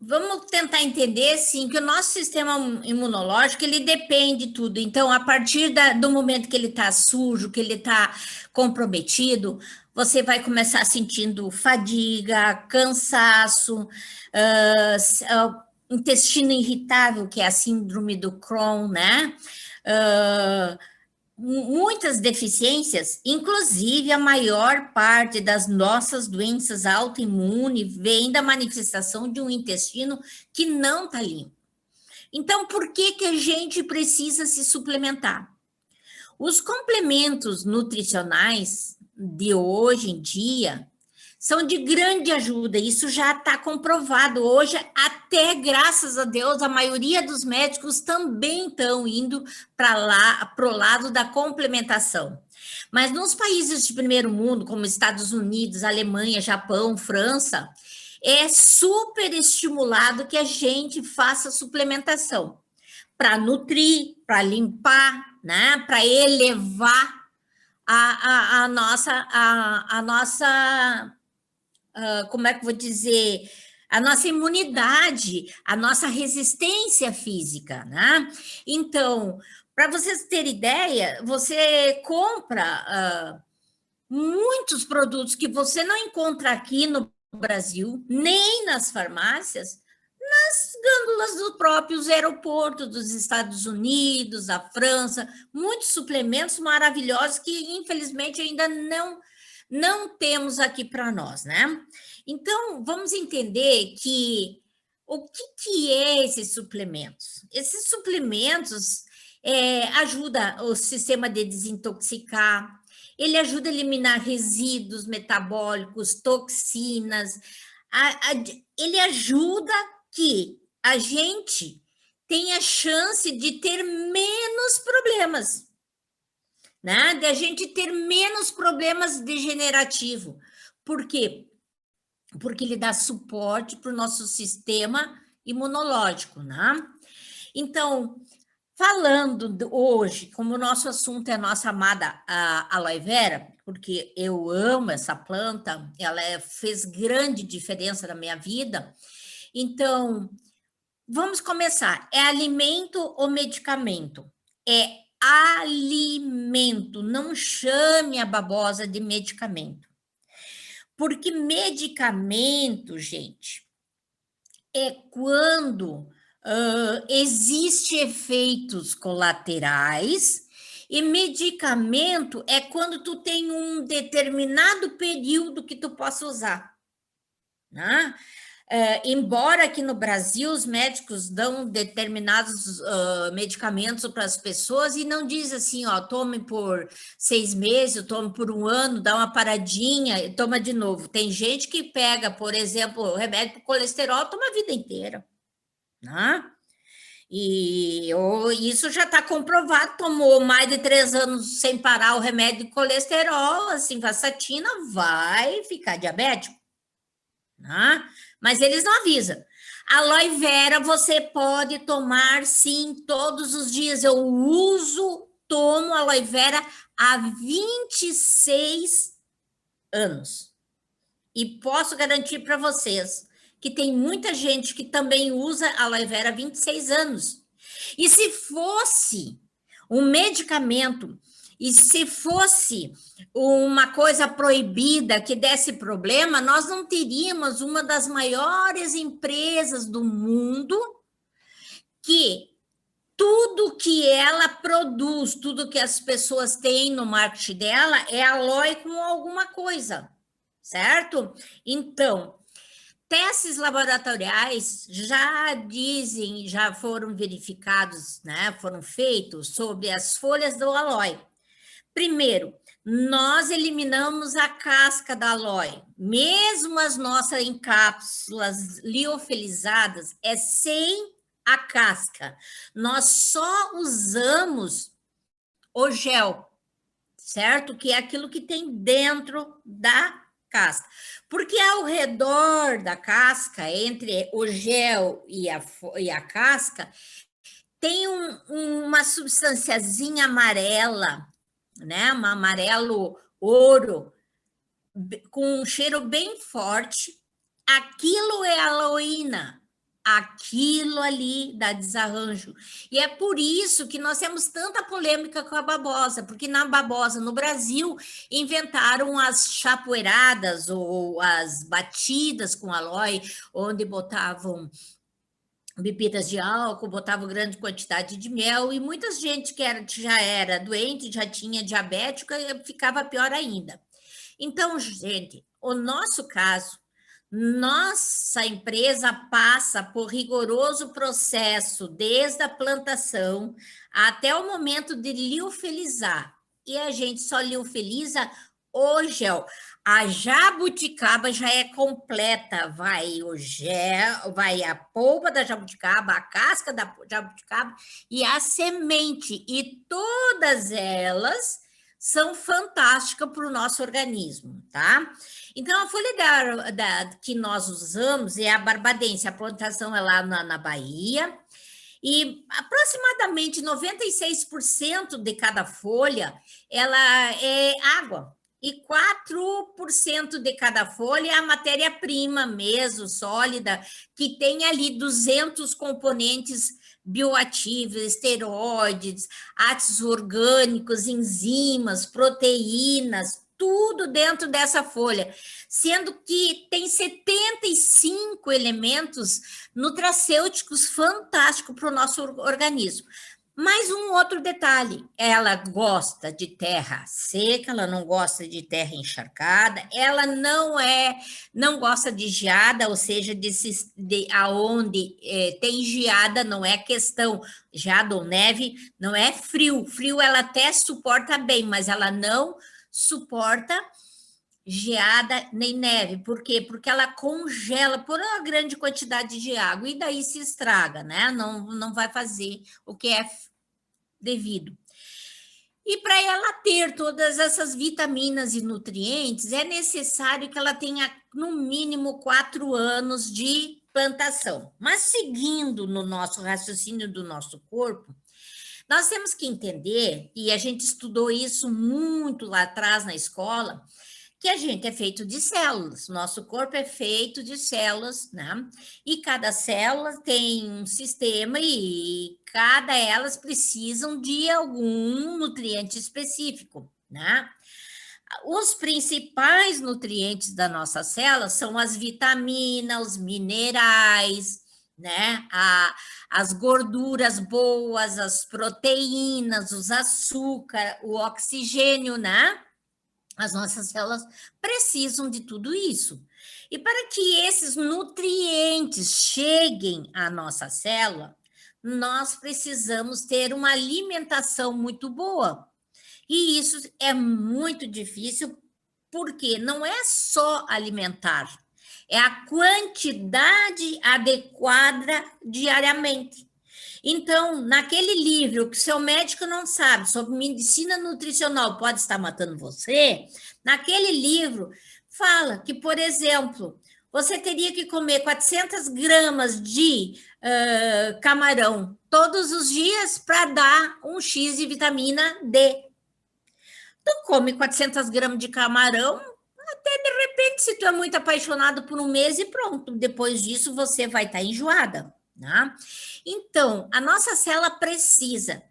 Vamos tentar entender, sim, que o nosso sistema imunológico, ele depende de tudo. Então, a partir do momento que ele está sujo, que ele está comprometido, você vai começar sentindo fadiga, cansaço, intestino irritável, que é a síndrome do Crohn, né? Ah, muitas deficiências, inclusive a maior parte das nossas doenças autoimunes vem da manifestação de um intestino que não está limpo. Então, por que que a gente precisa se suplementar? Os complementos nutricionais de hoje em dia são de grande ajuda, isso já está comprovado. Hoje, até graças a Deus, a maioria dos médicos também estão indo para o lado da complementação. Mas nos países de primeiro mundo, como Estados Unidos, Alemanha, Japão, França, é super estimulado que a gente faça suplementação para nutrir, para limpar, né? Para elevar a nossa como é que eu vou dizer, a nossa imunidade, a nossa resistência física, né? Então, para vocês terem ideia, você compra muitos produtos que você não encontra aqui no Brasil, nem nas farmácias, nas gândulas dos próprios aeroportos dos Estados Unidos, da França, muitos suplementos maravilhosos que, infelizmente, ainda não temos aqui para nós, né? Então, vamos entender que o que é esses suplementos? Esses suplementos ajuda o sistema de desintoxicar, ele ajuda a eliminar resíduos metabólicos, toxinas, ele ajuda que a gente tenha chance de ter menos problemas, né? De a gente ter menos problemas degenerativos. Por quê? Porque ele dá suporte para o nosso sistema imunológico, né? Então, falando hoje, como o nosso assunto é a nossa amada aloe vera, porque eu amo essa planta, ela fez grande diferença na minha vida. Então, vamos começar. É alimento ou medicamento? É alimento, não chame a babosa de medicamento. Porque medicamento, gente, é quando existe efeitos colaterais e medicamento é quando tu tem um determinado período que tu possa usar, né? Embora aqui no Brasil os médicos dão determinados medicamentos para as pessoas e não diz assim, ó, tome por 6 meses, tome por um ano, dá uma paradinha e toma de novo. Tem gente que pega, por exemplo, remédio para colesterol, toma a vida inteira, né? E isso já está comprovado, tomou mais de 3 anos sem parar o remédio de colesterol, assim, vastatina, vai ficar diabético, né? Mas eles não avisam. Aloe vera você pode tomar, sim, todos os dias. Eu tomo aloe vera há 26 anos. E posso garantir para vocês que tem muita gente que também usa aloe vera há 26 anos. E se fosse um medicamento, e se fosse uma coisa proibida que desse problema, nós não teríamos uma das maiores empresas do mundo que tudo que ela produz, tudo que as pessoas têm no marketing dela é aloe com alguma coisa, certo? Então, testes laboratoriais já dizem, já foram verificados, né? Foram feitos sobre as folhas do aloe. Primeiro, nós eliminamos a casca da aloe. Mesmo as nossas em cápsulas liofilizadas, é sem a casca. Nós só usamos o gel, certo? Que é aquilo que tem dentro da casca. Porque ao redor da casca, entre o gel e a casca, tem uma substânciazinha amarela, né? Um amarelo ouro, com um cheiro bem forte. Aquilo é aloína. aquilo ali dá desarranjo. E é por isso que nós temos tanta polêmica com a babosa, porque na babosa, no Brasil, inventaram as chapoeiradas ou as batidas com aloe, onde botavam bebidas de álcool, botavam grande quantidade de mel, e muita gente que já era doente, já tinha diabética, ficava pior ainda. Então, gente, o nosso caso, nossa empresa passa por rigoroso processo, desde a plantação até o momento de liofilizar. E a gente só liofiliza o gel. A jabuticaba já é completa, vai o gel, vai a polpa da jabuticaba, a casca da jabuticaba e a semente, e todas elas são fantásticas para o nosso organismo, tá? Então, a folha que nós usamos é a barbadense, a plantação é lá na Bahia, e aproximadamente 96% de cada folha, ela é água, e 4% de cada folha é a matéria-prima mesmo, sólida, que tem ali 200 componentes bioativos, esteroides, ácidos orgânicos, enzimas, proteínas, tudo dentro dessa folha, sendo que tem 75 elementos nutracêuticos fantásticos para o nosso organismo. Mais um outro detalhe, ela gosta de terra seca, ela não gosta de terra encharcada, ela não gosta de geada, ou seja, aonde tem geada, não é questão, geada ou neve, não é frio, frio ela até suporta bem, mas ela não suporta geada nem neve. Por quê? Porque ela congela por uma grande quantidade de água e daí se estraga, né? Não vai fazer o que é devido. E para ela ter todas essas vitaminas e nutrientes, é necessário que ela tenha no mínimo 4 anos de plantação. Mas seguindo no nosso raciocínio do nosso corpo, nós temos que entender, e a gente estudou isso muito lá atrás na escola, que a gente é feito de células, nosso corpo é feito de células, né? E cada célula tem um sistema e cada elas precisam de algum nutriente específico, né? Os principais nutrientes da nossa célula são as vitaminas, os minerais, né? As gorduras boas, as proteínas, os açúcar, o oxigênio, né? As nossas células precisam de tudo isso. E para que esses nutrientes cheguem à nossa célula, nós precisamos ter uma alimentação muito boa. E isso é muito difícil, porque não é só alimentar, é a quantidade adequada diariamente. Então, naquele livro que seu médico não sabe sobre medicina nutricional pode estar matando você, naquele livro fala que, por exemplo, você teria que comer 400 gramas de camarão todos os dias para dar um X de vitamina D. Tu come 400 gramas de camarão, até de repente, se tu é muito apaixonado por um mês e pronto, depois disso você vai estar enjoada, né? Então, a nossa célula precisa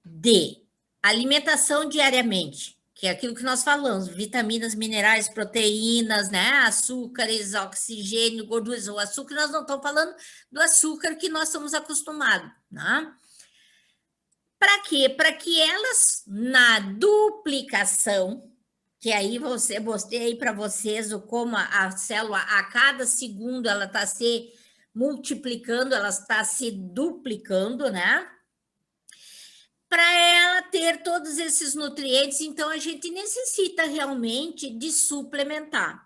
de alimentação diariamente, que é aquilo que nós falamos, vitaminas, minerais, proteínas, né? Açúcares, oxigênio, gorduras. O açúcar, nós não estamos falando do açúcar que nós estamos acostumados, né? Para quê? Para que elas, na duplicação, que aí mostrei para vocês como a célula, a cada segundo, ela está se multiplicando, ela está se duplicando, né? Para ela ter todos esses nutrientes, então a gente necessita realmente de suplementar.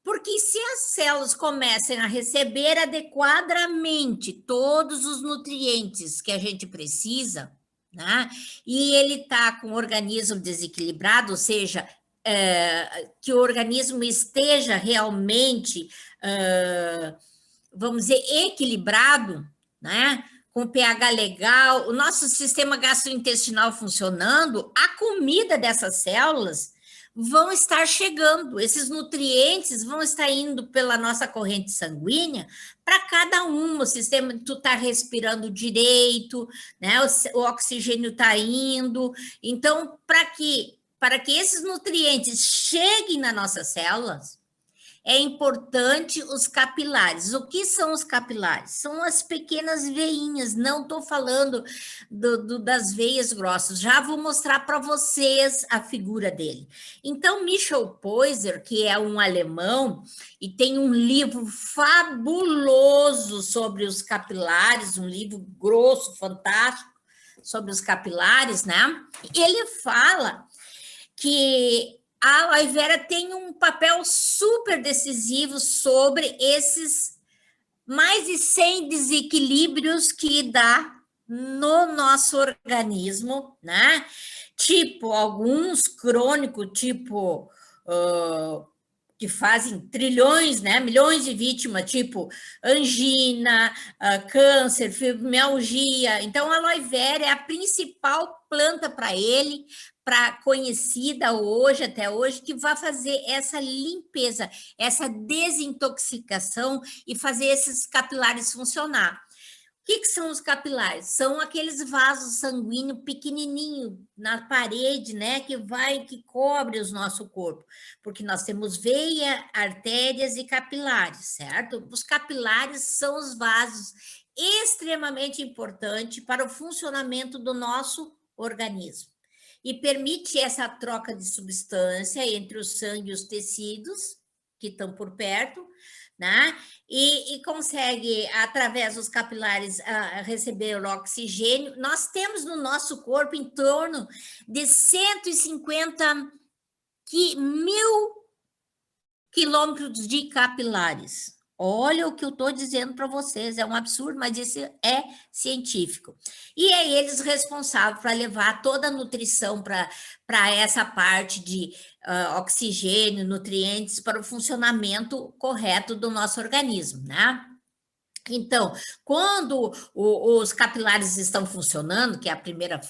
Porque se as células começam a receber adequadamente todos os nutrientes que a gente precisa, né? E ele está com o organismo desequilibrado, ou seja, que o organismo esteja realmente, vamos dizer, equilibrado, né? Com pH legal, o nosso sistema gastrointestinal funcionando, a comida dessas células vão estar chegando, esses nutrientes vão estar indo pela nossa corrente sanguínea para cada um, o sistema, tu está respirando direito, né? O oxigênio está indo, então, para que esses nutrientes cheguem nas nossas células, é importante os capilares. O que são os capilares? São as pequenas veinhas, não estou falando das veias grossas, já vou mostrar para vocês a figura dele. Então, Michel Poyser, que é um alemão, e tem um livro fabuloso sobre os capilares, um livro grosso, fantástico, sobre os capilares, né? Ele fala que a aloe vera tem um papel super decisivo sobre esses mais de 100 desequilíbrios que dá no nosso organismo, né? Tipo, alguns crônicos, tipo, que fazem trilhões, né? Milhões de vítimas, tipo angina, câncer, fibromialgia. Então, a aloe vera é a principal planta para ele, conhecida hoje, até hoje, que vai fazer essa limpeza, essa desintoxicação e fazer esses capilares funcionar. O que são os capilares? São aqueles vasos sanguíneos pequenininho na parede, né, que cobre o nosso corpo, porque nós temos veia, artérias e capilares, certo? Os capilares são os vasos extremamente importantes para o funcionamento do nosso organismo e permite essa troca de substância entre o sangue e os tecidos que estão por perto, né? E consegue, através dos capilares, receber o oxigênio. Nós temos no nosso corpo em torno de 150 mil quilômetros de capilares. Olha o que eu estou dizendo para vocês, é um absurdo, mas isso é científico. E é eles responsáveis para levar toda a nutrição para essa parte de oxigênio, nutrientes, para o funcionamento correto do nosso organismo, né? Então, quando os capilares estão funcionando, que é a primeira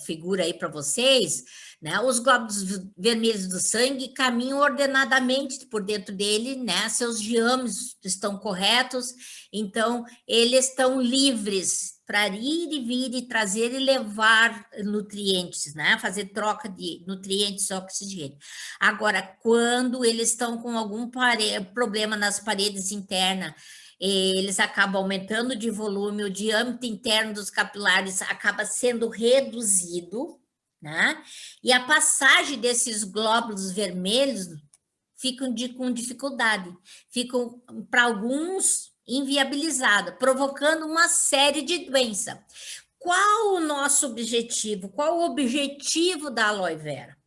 figura aí para vocês, né? Os glóbulos vermelhos do sangue caminham ordenadamente por dentro dele, né? Seus diâmetros estão corretos, então eles estão livres para ir e vir e trazer e levar nutrientes, né? Fazer troca de nutrientes e oxigênio. Agora, quando eles estão com algum problema nas paredes internas, eles acabam aumentando de volume, o diâmetro interno dos capilares acaba sendo reduzido, né? E a passagem desses glóbulos vermelhos ficam com dificuldade, ficam, para alguns, inviabilizada, provocando uma série de doenças. Qual o nosso objetivo? Qual o objetivo da aloe vera?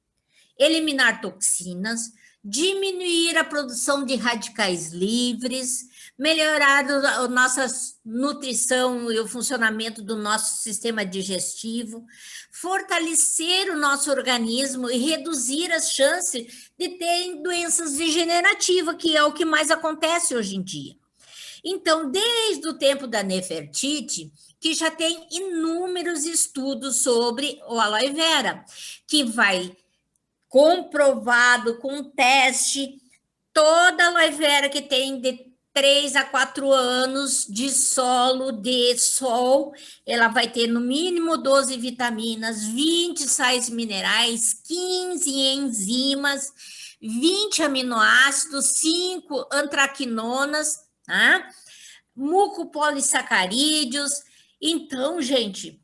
Eliminar toxinas, diminuir a produção de radicais livres, melhorar a nossa nutrição e o funcionamento do nosso sistema digestivo, fortalecer o nosso organismo e reduzir as chances de ter doenças degenerativas, que é o que mais acontece hoje em dia. Então, desde o tempo da Nefertiti, que já tem inúmeros estudos sobre o aloe vera, que vai comprovado com teste, toda aloe vera que tem de 3 a 4 anos de solo de sol, ela vai ter no mínimo 12 vitaminas, 20 sais minerais, 15 enzimas, 20 aminoácidos, 5 antraquinonas, tá? Mucopolissacarídeos. Então, gente,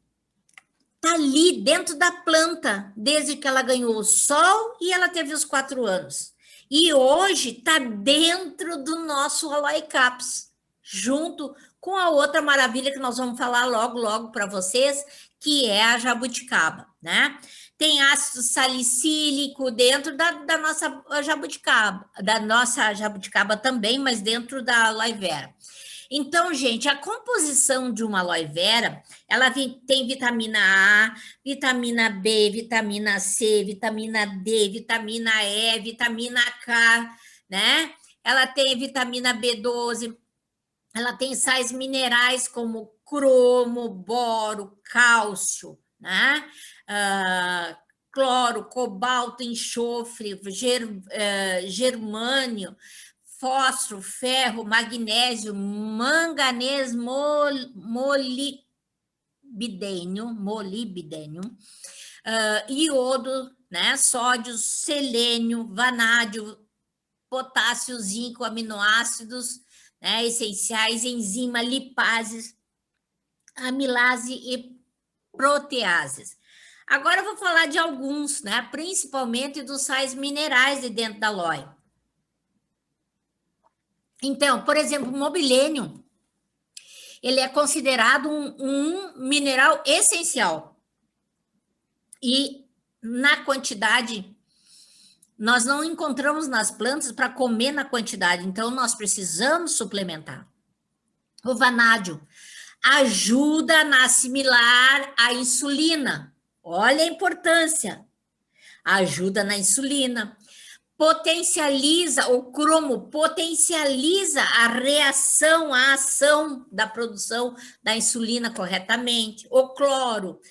está ali dentro da planta, desde que ela ganhou o sol e ela teve os 4 anos. E hoje está dentro do nosso Aloe Caps, junto com a outra maravilha que nós vamos falar logo para vocês, que é a jabuticaba, né? Tem ácido salicílico dentro da nossa jabuticaba também, mas dentro da aloe vera. Então, gente, a composição de uma aloe vera, ela tem vitamina A, vitamina B, vitamina C, vitamina D, vitamina E, vitamina K, né? Ela tem vitamina B12, ela tem sais minerais como cromo, boro, cálcio, né? cloro, cobalto, enxofre, germânio, fósforo, ferro, magnésio, manganês, molibdênio, iodo, né, sódio, selênio, vanádio, potássio, zinco, aminoácidos, né, essenciais, enzima, lipases, amilase e proteases. Agora eu vou falar de alguns, né, principalmente dos sais minerais de dentro da aloe. Então, por exemplo, o mobilênio, ele é considerado um mineral essencial. E na quantidade, nós não encontramos nas plantas para comer na quantidade, então nós precisamos suplementar. O vanádio ajuda a assimilar a insulina. Olha a importância. Ajuda na insulina. Potencializa, o cromo potencializa a reação, a ação da produção da insulina corretamente. O cloro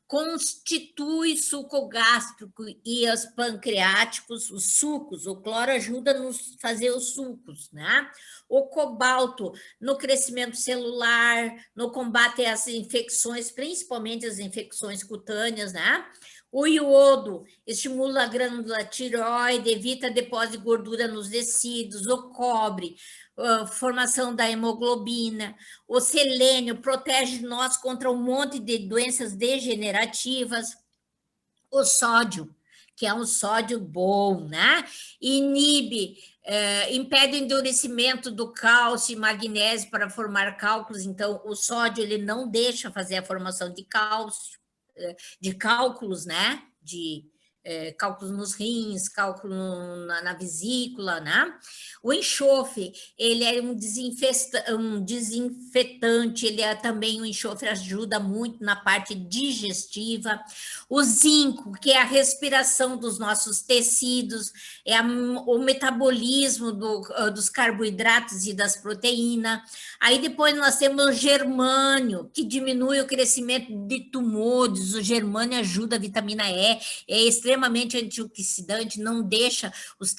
constitui suco gástrico e os pancreáticos, os sucos. O cloro ajuda a nos fazer os sucos, né? O cobalto no crescimento celular, no combate às infecções, principalmente as infecções cutâneas, né? O iodo estimula a glândula tireoide, evita depósito de gordura nos tecidos. O cobre, formação da hemoglobina. O selênio protege nós contra um monte de doenças degenerativas. O sódio, que é um sódio bom, né? Impede o endurecimento do cálcio e magnésio para formar cálculos. Então, o sódio ele não deixa fazer a formação de cálcio, de cálculos, né? Cálculos nos rins, cálculo na vesícula, né? O enxofre, ele é um desinfetante, ele é também, o enxofre ajuda muito na parte digestiva. O zinco, que é a respiração dos nossos tecidos, o metabolismo dos carboidratos e das proteínas. Aí depois nós temos o germânio, que diminui o crescimento de tumores. O germânio ajuda a vitamina E, é extremamente antioxidante, não deixa os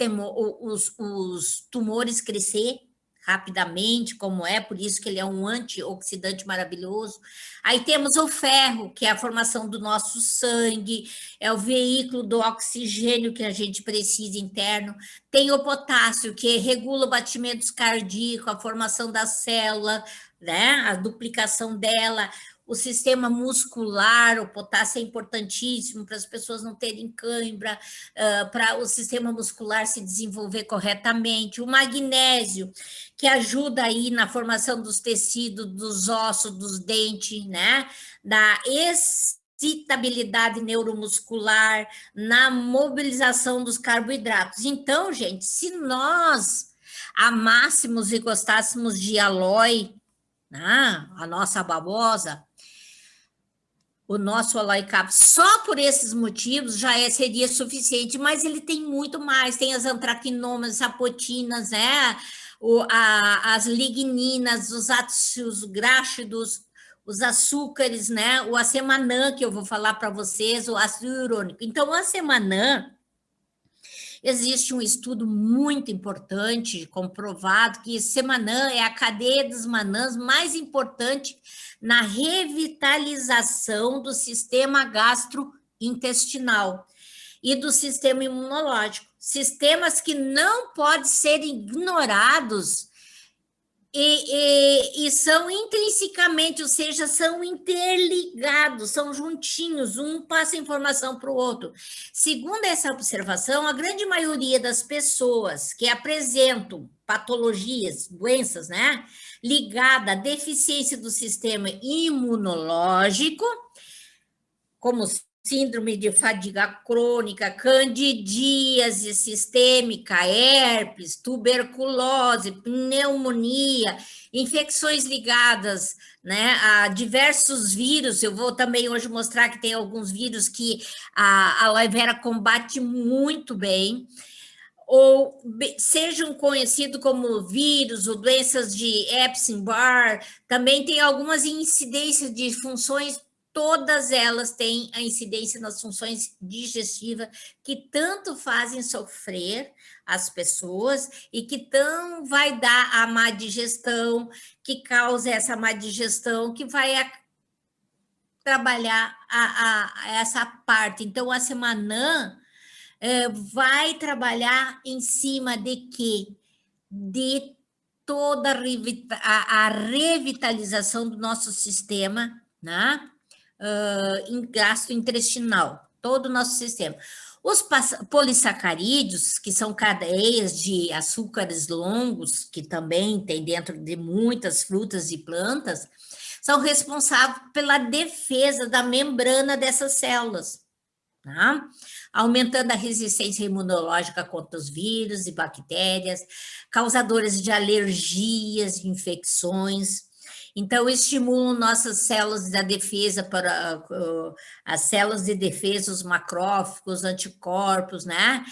tumores crescer rapidamente, como por isso que ele é um antioxidante maravilhoso. Aí temos o ferro, que é a formação do nosso sangue, é o veículo do oxigênio que a gente precisa interno. Tem o potássio, que regula o batimento cardíaco, a formação da célula, né? A duplicação dela. O sistema muscular, o potássio é importantíssimo para as pessoas não terem cãibra, para o sistema muscular se desenvolver corretamente. O magnésio, que ajuda aí na formação dos tecidos, dos ossos, dos dentes, né? Da excitabilidade neuromuscular, na mobilização dos carboidratos. Então, gente, se nós amássemos e gostássemos de aloe, né? A nossa babosa, o nosso aloe cap, só por esses motivos já seria suficiente, mas ele tem muito mais, tem as antraquinonas, sapotinas, né? As ligninas, os ácidos gráfidos, os açúcares, né? O acemanã, que eu vou falar para vocês, o ácido hialurônico. Então, o acemanã, existe um estudo muito importante, comprovado, que semanã é a cadeia dos manãs mais importante na revitalização do sistema gastrointestinal e do sistema imunológico. Sistemas que não podem ser ignorados e são intrinsecamente, ou seja, são interligados, são juntinhos, um passa informação para o outro. Segundo essa observação, a grande maioria das pessoas que apresentam patologias, doenças, né, ligada à deficiência do sistema imunológico, como síndrome de fadiga crônica, candidíase sistêmica, herpes, tuberculose, pneumonia, infecções ligadas, né, a diversos vírus. Eu vou também hoje mostrar que tem alguns vírus que a aloe vera combate muito bem, ou sejam conhecidos como vírus ou doenças de Epstein-Barr. Também tem algumas incidências de funções todas elas têm a incidência nas funções digestivas que tanto fazem sofrer as pessoas e que tão vai dar a má digestão, que causa essa má digestão, que vai trabalhar essa parte. Então, a Semanã vai trabalhar em cima de quê? De toda a revitalização do nosso sistema, né? Em gastrointestinal, todo o nosso sistema. Os polissacarídeos, que são cadeias de açúcares longos, que também tem dentro de muitas frutas e plantas, são responsáveis pela defesa da membrana dessas células, tá? Aumentando a resistência imunológica contra os vírus e bactérias, causadores de alergias, infecções. Então, estimulam nossas células da defesa para as células de defesa, os macrófagos, anticorpos, né?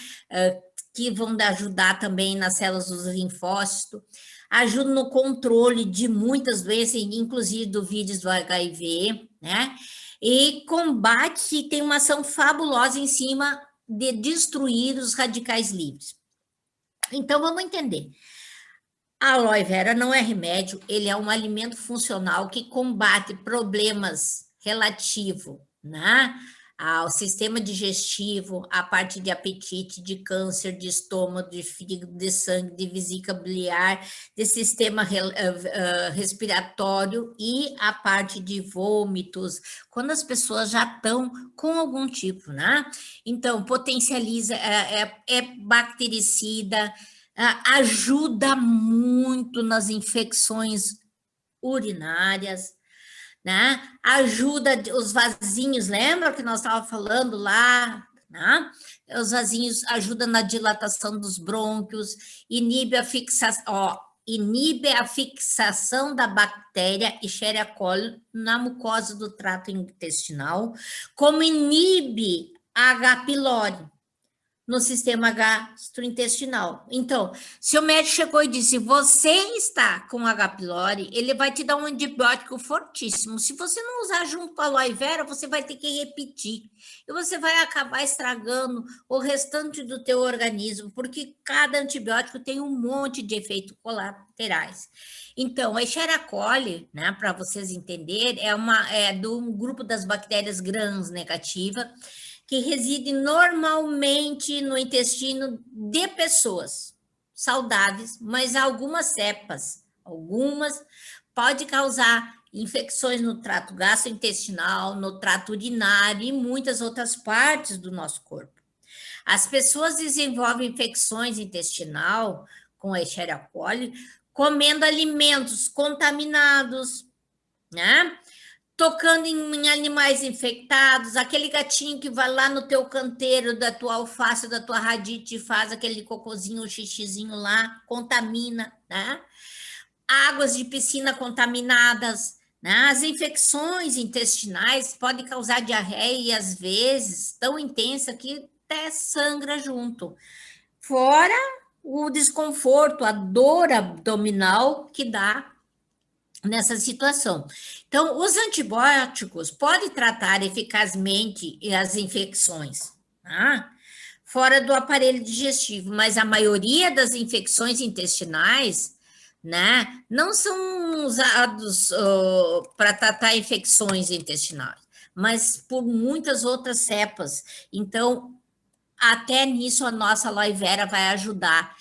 Que vão ajudar também nas células dos linfócitos. Ajudam no controle de muitas doenças, inclusive do vírus do HIV, né? E combate e tem uma ação fabulosa em cima de destruir os radicais livres. Então, vamos entender. A aloe vera não é remédio, ele é um alimento funcional que combate problemas relativos, né, ao sistema digestivo, a parte de apetite, de câncer, de estômago, de fígado, de sangue, de vesícula biliar, de sistema respiratório e a parte de vômitos, quando as pessoas já estão com algum tipo, né? Então, potencializa, é bactericida, ajuda muito nas infecções urinárias, né? Ajuda os vasinhos, lembra que nós estávamos falando lá, né? Os vasinhos ajudam na dilatação dos brônquios, inibe a fixação da bactéria Escherichia coli na mucosa do trato intestinal, como inibe a H. pylori no sistema gastrointestinal. Então, se o médico chegou e disse, você está com H. pylori, ele vai te dar um antibiótico fortíssimo. Se você não usar junto com a aloe vera, você vai ter que repetir. E você vai acabar estragando o restante do teu organismo, porque cada antibiótico tem um monte de efeitos colaterais. Então, a Escherichia coli, né, para vocês entenderem, é do grupo das bactérias gram-negativa, que reside normalmente no intestino de pessoas saudáveis, mas algumas cepas, pode causar infecções no trato gastrointestinal, no trato urinário e muitas outras partes do nosso corpo. As pessoas desenvolvem infecções intestinal com a Escherichia coli comendo alimentos contaminados, né? Tocando em animais infectados, aquele gatinho que vai lá no teu canteiro da tua alface, da tua radite, faz aquele cocôzinho, xixizinho lá, contamina, né? Águas de piscina contaminadas, né? As infecções intestinais podem causar diarreia e às vezes tão intensa que até sangra junto. Fora o desconforto, a dor abdominal que dá nessa situação. Então, os antibióticos podem tratar eficazmente as infecções, tá? Fora do aparelho digestivo, mas a maioria das infecções intestinais, né, não são usados para tratar infecções intestinais, mas por muitas outras cepas. Então, até nisso a nossa aloe vera vai ajudar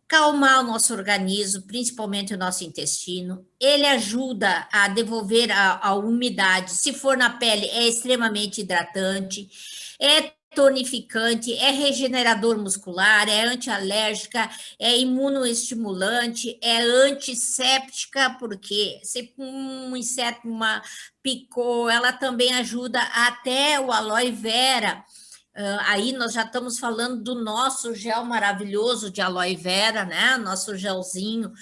calmar o nosso organismo, principalmente o nosso intestino. Ele ajuda a devolver a umidade. Se for na pele, é extremamente hidratante, é tonificante, é regenerador muscular, é antialérgica, é imunoestimulante, é antisséptica, porque se um inseto picou, ela também ajuda até o aloe vera. Aí nós já estamos falando do nosso gel maravilhoso de aloe vera, né? Nosso gelzinho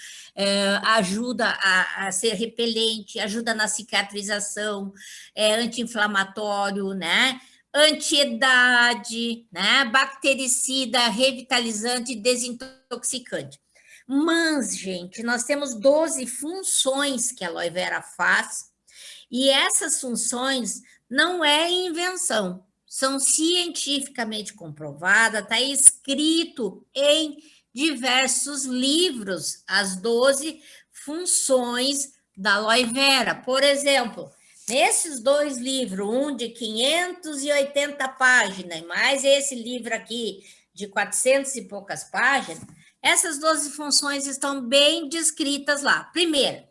ajuda a ser repelente, ajuda na cicatrização, é anti-inflamatório, né? Antiedade, né? Bactericida, revitalizante, desintoxicante. Mas, gente, nós temos 12 funções que a aloe vera faz E essas funções não é invenção, são cientificamente comprovadas, está escrito em diversos livros, as 12 funções da aloe vera. Por exemplo, nesses 2 livros, um de 580 páginas, e mais esse livro aqui de 400 e poucas páginas, essas 12 funções estão bem descritas lá. Primeiro,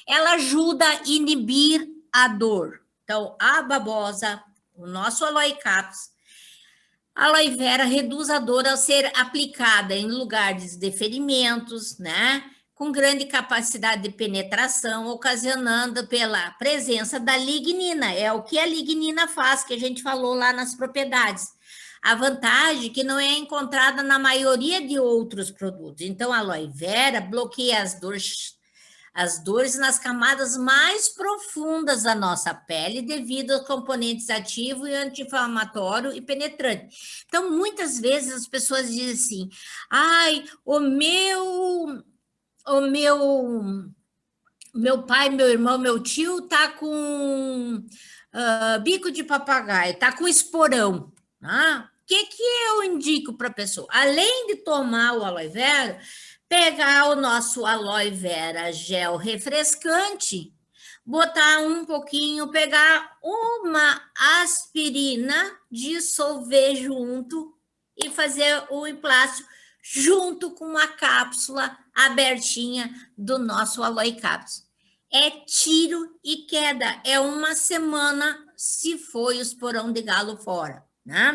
ela ajuda a inibir a dor. Então, a babosa, o nosso aloe caps, a aloe vera reduz a dor ao ser aplicada em lugares de ferimentos, né? Com grande capacidade de penetração, ocasionando pela presença da lignina. É o que a lignina faz, que a gente falou lá nas propriedades. A vantagem que não é encontrada na maioria de outros produtos. Então, a aloe vera bloqueia as dores nas camadas mais profundas da nossa pele devido aos componentes ativos e anti-inflamatório e penetrante. Então, muitas vezes as pessoas dizem assim, ai, o meu pai, meu irmão, meu tio tá com bico de papagaio, tá com esporão. O que eu indico para a pessoa? Além de tomar o aloe vera, pegar o nosso aloe vera gel refrescante, botar um pouquinho, pegar uma aspirina, dissolver junto e fazer o emplasto junto com a cápsula abertinha do nosso aloe caps. É tiro e queda, é uma semana se foi o esporão de galo fora, né?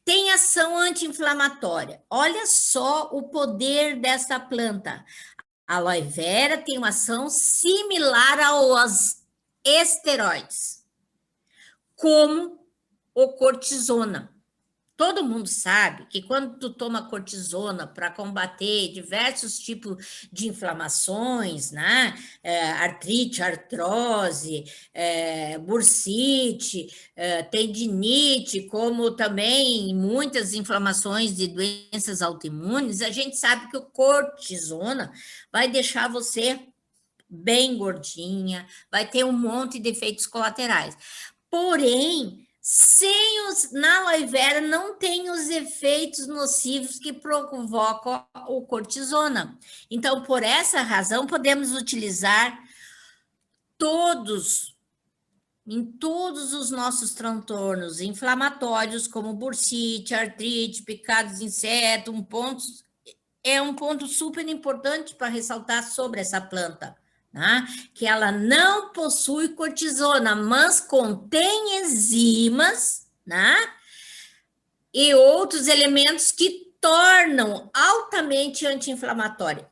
Tem ação anti-inflamatória. Olha só o poder dessa planta. A aloe vera tem uma ação similar aos esteroides, como o cortisona. Todo mundo sabe que quando tu toma cortisona para combater diversos tipos de inflamações, né? Artrite, artrose, bursite, tendinite, como também muitas inflamações de doenças autoimunes, a gente sabe que o cortisona vai deixar você bem gordinha, vai ter um monte de efeitos colaterais. Porém, na aloe vera não tem os efeitos nocivos que provocam o cortisona. Então, por essa razão, podemos utilizar em todos os nossos transtornos inflamatórios, como bursite, artrite, picados de inseto, é um ponto super importante para ressaltar sobre essa planta. Né? Que ela não possui cortisona, mas contém enzimas, né? E outros elementos que tornam altamente anti-inflamatório.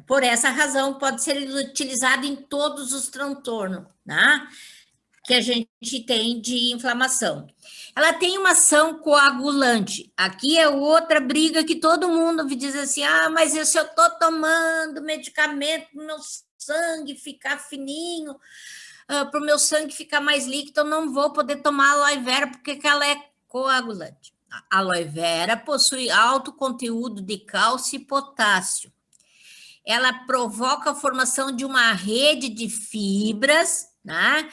Por essa razão, pode ser utilizado em todos os transtornos, né? Que a gente tem de inflamação. Ela tem uma ação coagulante. Aqui é outra briga que todo mundo diz assim, mas se eu estou tomando medicamento para o meu sangue ficar fininho, para o meu sangue ficar mais líquido, eu não vou poder tomar aloe vera porque ela é coagulante. A aloe vera possui alto conteúdo de cálcio e potássio. Ela provoca a formação de uma rede de fibras, né?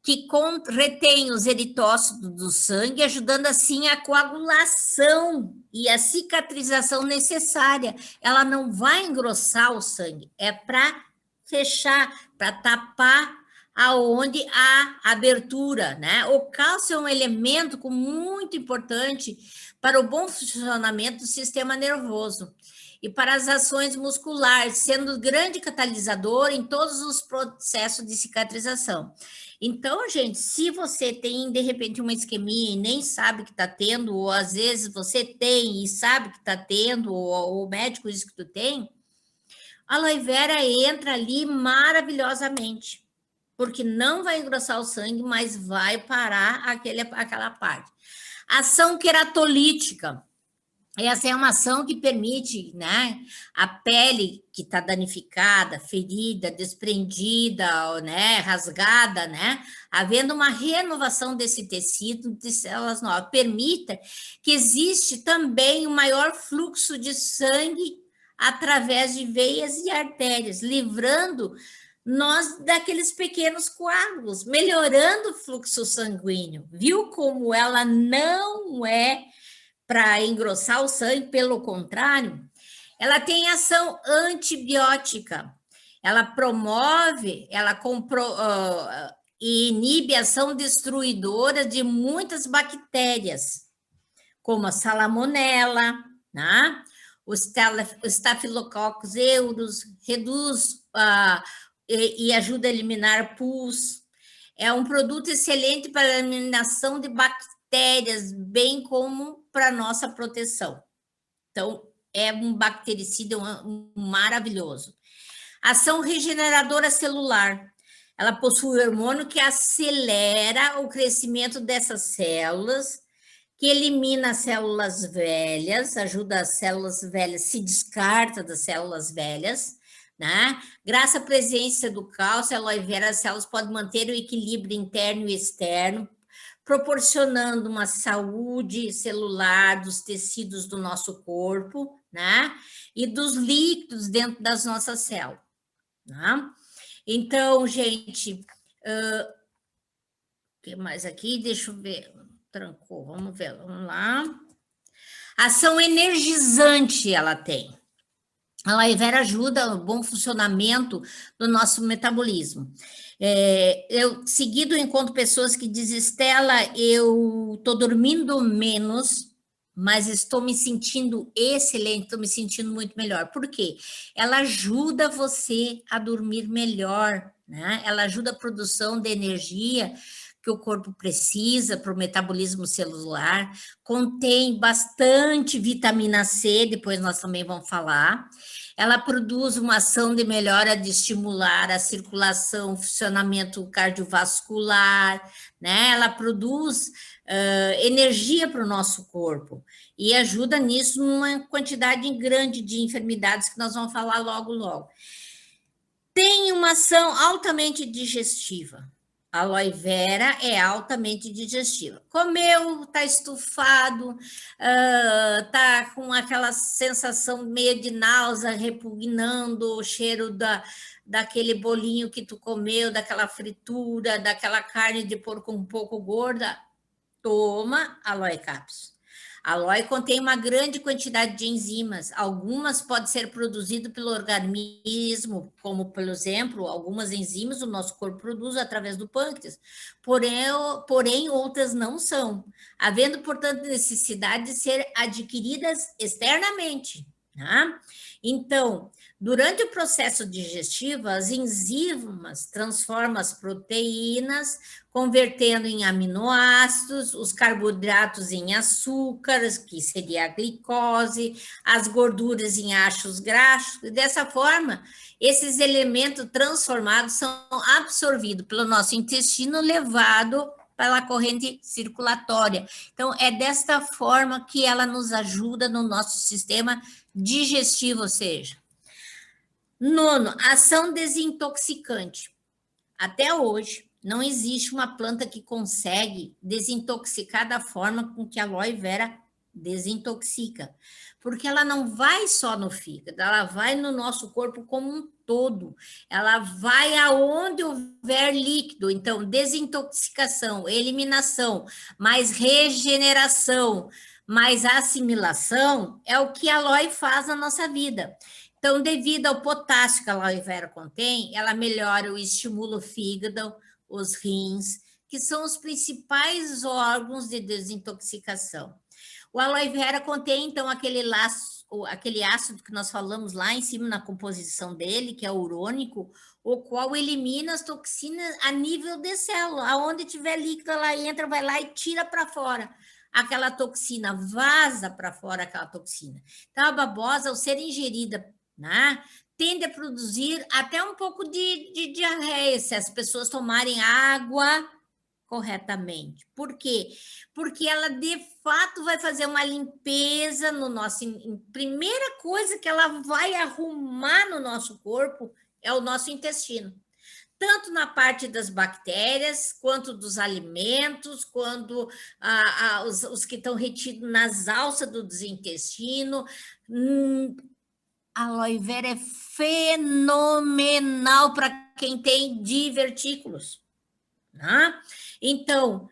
Que retém os eritócitos do sangue, ajudando assim a coagulação e a cicatrização necessária. Ela não vai engrossar o sangue, é para fechar, para tapar aonde há abertura, né? O cálcio é um elemento muito importante para o bom funcionamento do sistema nervoso e para as ações musculares, sendo grande catalisador em todos os processos de cicatrização. Então, gente, se você tem, de repente, uma isquemia e nem sabe que está tendo, ou às vezes você tem e sabe que está tendo, ou o médico diz que tu tem, a aloe vera entra ali maravilhosamente, porque não vai engrossar o sangue, mas vai parar aquela parte. Ação queratolítica. Essa é uma ação que permite, né, a pele que está danificada, ferida, desprendida, né, rasgada, né, havendo uma renovação desse tecido de células novas, permita que existe também um maior fluxo de sangue através de veias e artérias, livrando daqueles pequenos coágulos, melhorando o fluxo sanguíneo. Viu como ela não é para engrossar o sangue, pelo contrário, ela tem ação antibiótica. Ela promove, e inibe a ação destruidora de muitas bactérias, como a salmonela, né? O Staphylococcus aureus, reduz e ajuda a eliminar pus. É um produto excelente para a eliminação de bactérias, bem como para a nossa proteção. Então, é um bactericida maravilhoso. Ação regeneradora celular. Ela possui hormônio que acelera o crescimento dessas células, que elimina as células velhas, ajuda as células velhas, se descarta das células velhas, né? Graças à presença do cálcio, a aloe vera, as células podem manter o equilíbrio interno e externo, proporcionando uma saúde celular dos tecidos do nosso corpo, né? E dos líquidos dentro das nossas células, né? Então, gente, o que mais aqui? Deixa eu ver. Trancou, vamos ver, vamos lá. Ação energizante ela tem. A aloe vera ajuda no bom funcionamento do nosso metabolismo. Eu seguido encontro pessoas que dizem, Estela, eu estou dormindo menos, mas estou me sentindo excelente, estou me sentindo muito melhor. Por quê? Ela ajuda você a dormir melhor, né? Ela ajuda a produção de energia que o corpo precisa para o metabolismo celular, contém bastante vitamina C, depois nós também vamos falar. Ela produz uma ação de melhora de estimular a circulação, o funcionamento cardiovascular, né? Ela produz energia para o nosso corpo e ajuda nisso numa quantidade grande de enfermidades que nós vamos falar logo, logo. Tem uma ação altamente digestiva. A aloe vera é altamente digestiva. Comeu, tá estufado, tá com aquela sensação meio de náusea, repugnando o cheiro daquele bolinho que tu comeu, daquela fritura, daquela carne de porco um pouco gorda, toma aloe cápsula. A aloe contém uma grande quantidade de enzimas. Algumas podem ser produzidas pelo organismo, como, por exemplo, algumas enzimas o nosso corpo produz através do pâncreas. Porém, outras não são, havendo, portanto, necessidade de ser adquiridas externamente. Tá? Então, durante o processo digestivo, as enzimas transformam as proteínas, convertendo em aminoácidos, os carboidratos em açúcares, que seria a glicose, as gorduras em ácidos graxos, e dessa forma, esses elementos transformados são absorvidos pelo nosso intestino, levado pela corrente circulatória. Então, é desta forma que ela nos ajuda no nosso sistema digestivo, ou seja, nono, ação desintoxicante. Até hoje, não existe uma planta que consegue desintoxicar da forma com que a aloe vera desintoxica, porque ela não vai só no fígado, ela vai no nosso corpo como um todo, ela vai aonde houver líquido. Então, desintoxicação, eliminação, mais regeneração, mais assimilação é o que a aloe faz na nossa vida. Então, devido ao potássio que a aloe vera contém, ela melhora o estimula o fígado, os rins, que são os principais órgãos de desintoxicação. O aloe vera contém, então, aquele ácido que nós falamos lá em cima na composição dele, que é urônico, o qual elimina as toxinas a nível de célula. Aonde tiver líquido, ela entra, vai lá e tira para fora aquela toxina, vaza para fora aquela toxina. Então, a babosa, ao ser ingerida, né, tende a produzir até um pouco de diarreia, se as pessoas tomarem água corretamente. Por quê? Porque ela, de fato, vai fazer uma limpeza no nosso... Primeira coisa que ela vai arrumar no nosso corpo é o nosso intestino. Tanto na parte das bactérias, quanto dos alimentos, quanto os que estão retidos nas alças do intestino. A aloe vera é fenomenal para quem tem divertículos, né? Então,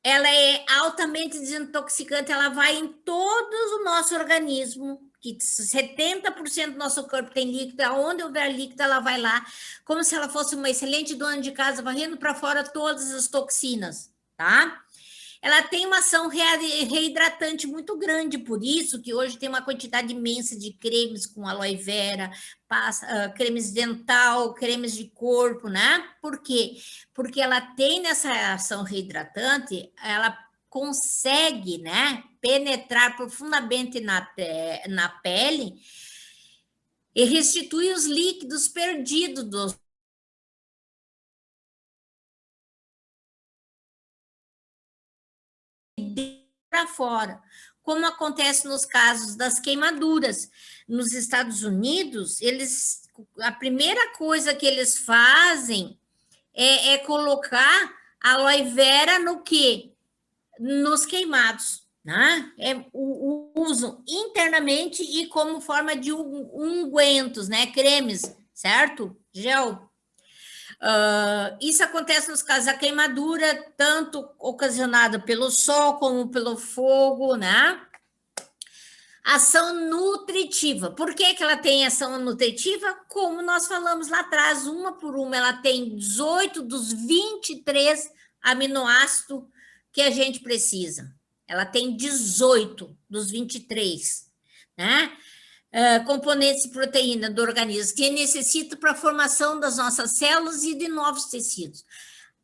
ela é altamente desintoxicante, ela vai em todo o nosso organismo, que 70% do nosso corpo tem líquido, aonde houver líquido, ela vai lá, como se ela fosse uma excelente dona de casa, varrendo para fora todas as toxinas, tá? Ela tem uma ação reidratante muito grande, por isso que hoje tem uma quantidade imensa de cremes com aloe vera, cremes dental, cremes de corpo, né? Por quê? Porque ela tem nessa ação reidratante, ela consegue, né, penetrar profundamente na pele e restituir os líquidos perdidos do para fora, como acontece nos casos das queimaduras. Nos Estados Unidos, a primeira coisa que eles fazem é colocar aloe vera no quê? Nos queimados, né? O uso internamente e como forma de ungüentos, né? Cremes, certo? Gel. Isso acontece nos casos da queimadura, tanto ocasionada pelo sol como pelo fogo, né? Ação nutritiva. Por que ela tem ação nutritiva? Como nós falamos lá atrás, uma por uma, ela tem 18 dos 23 aminoácidos que a gente precisa. Ela tem 18 dos 23, né? Componentes de proteína do organismo que necessita para a formação das nossas células e de novos tecidos.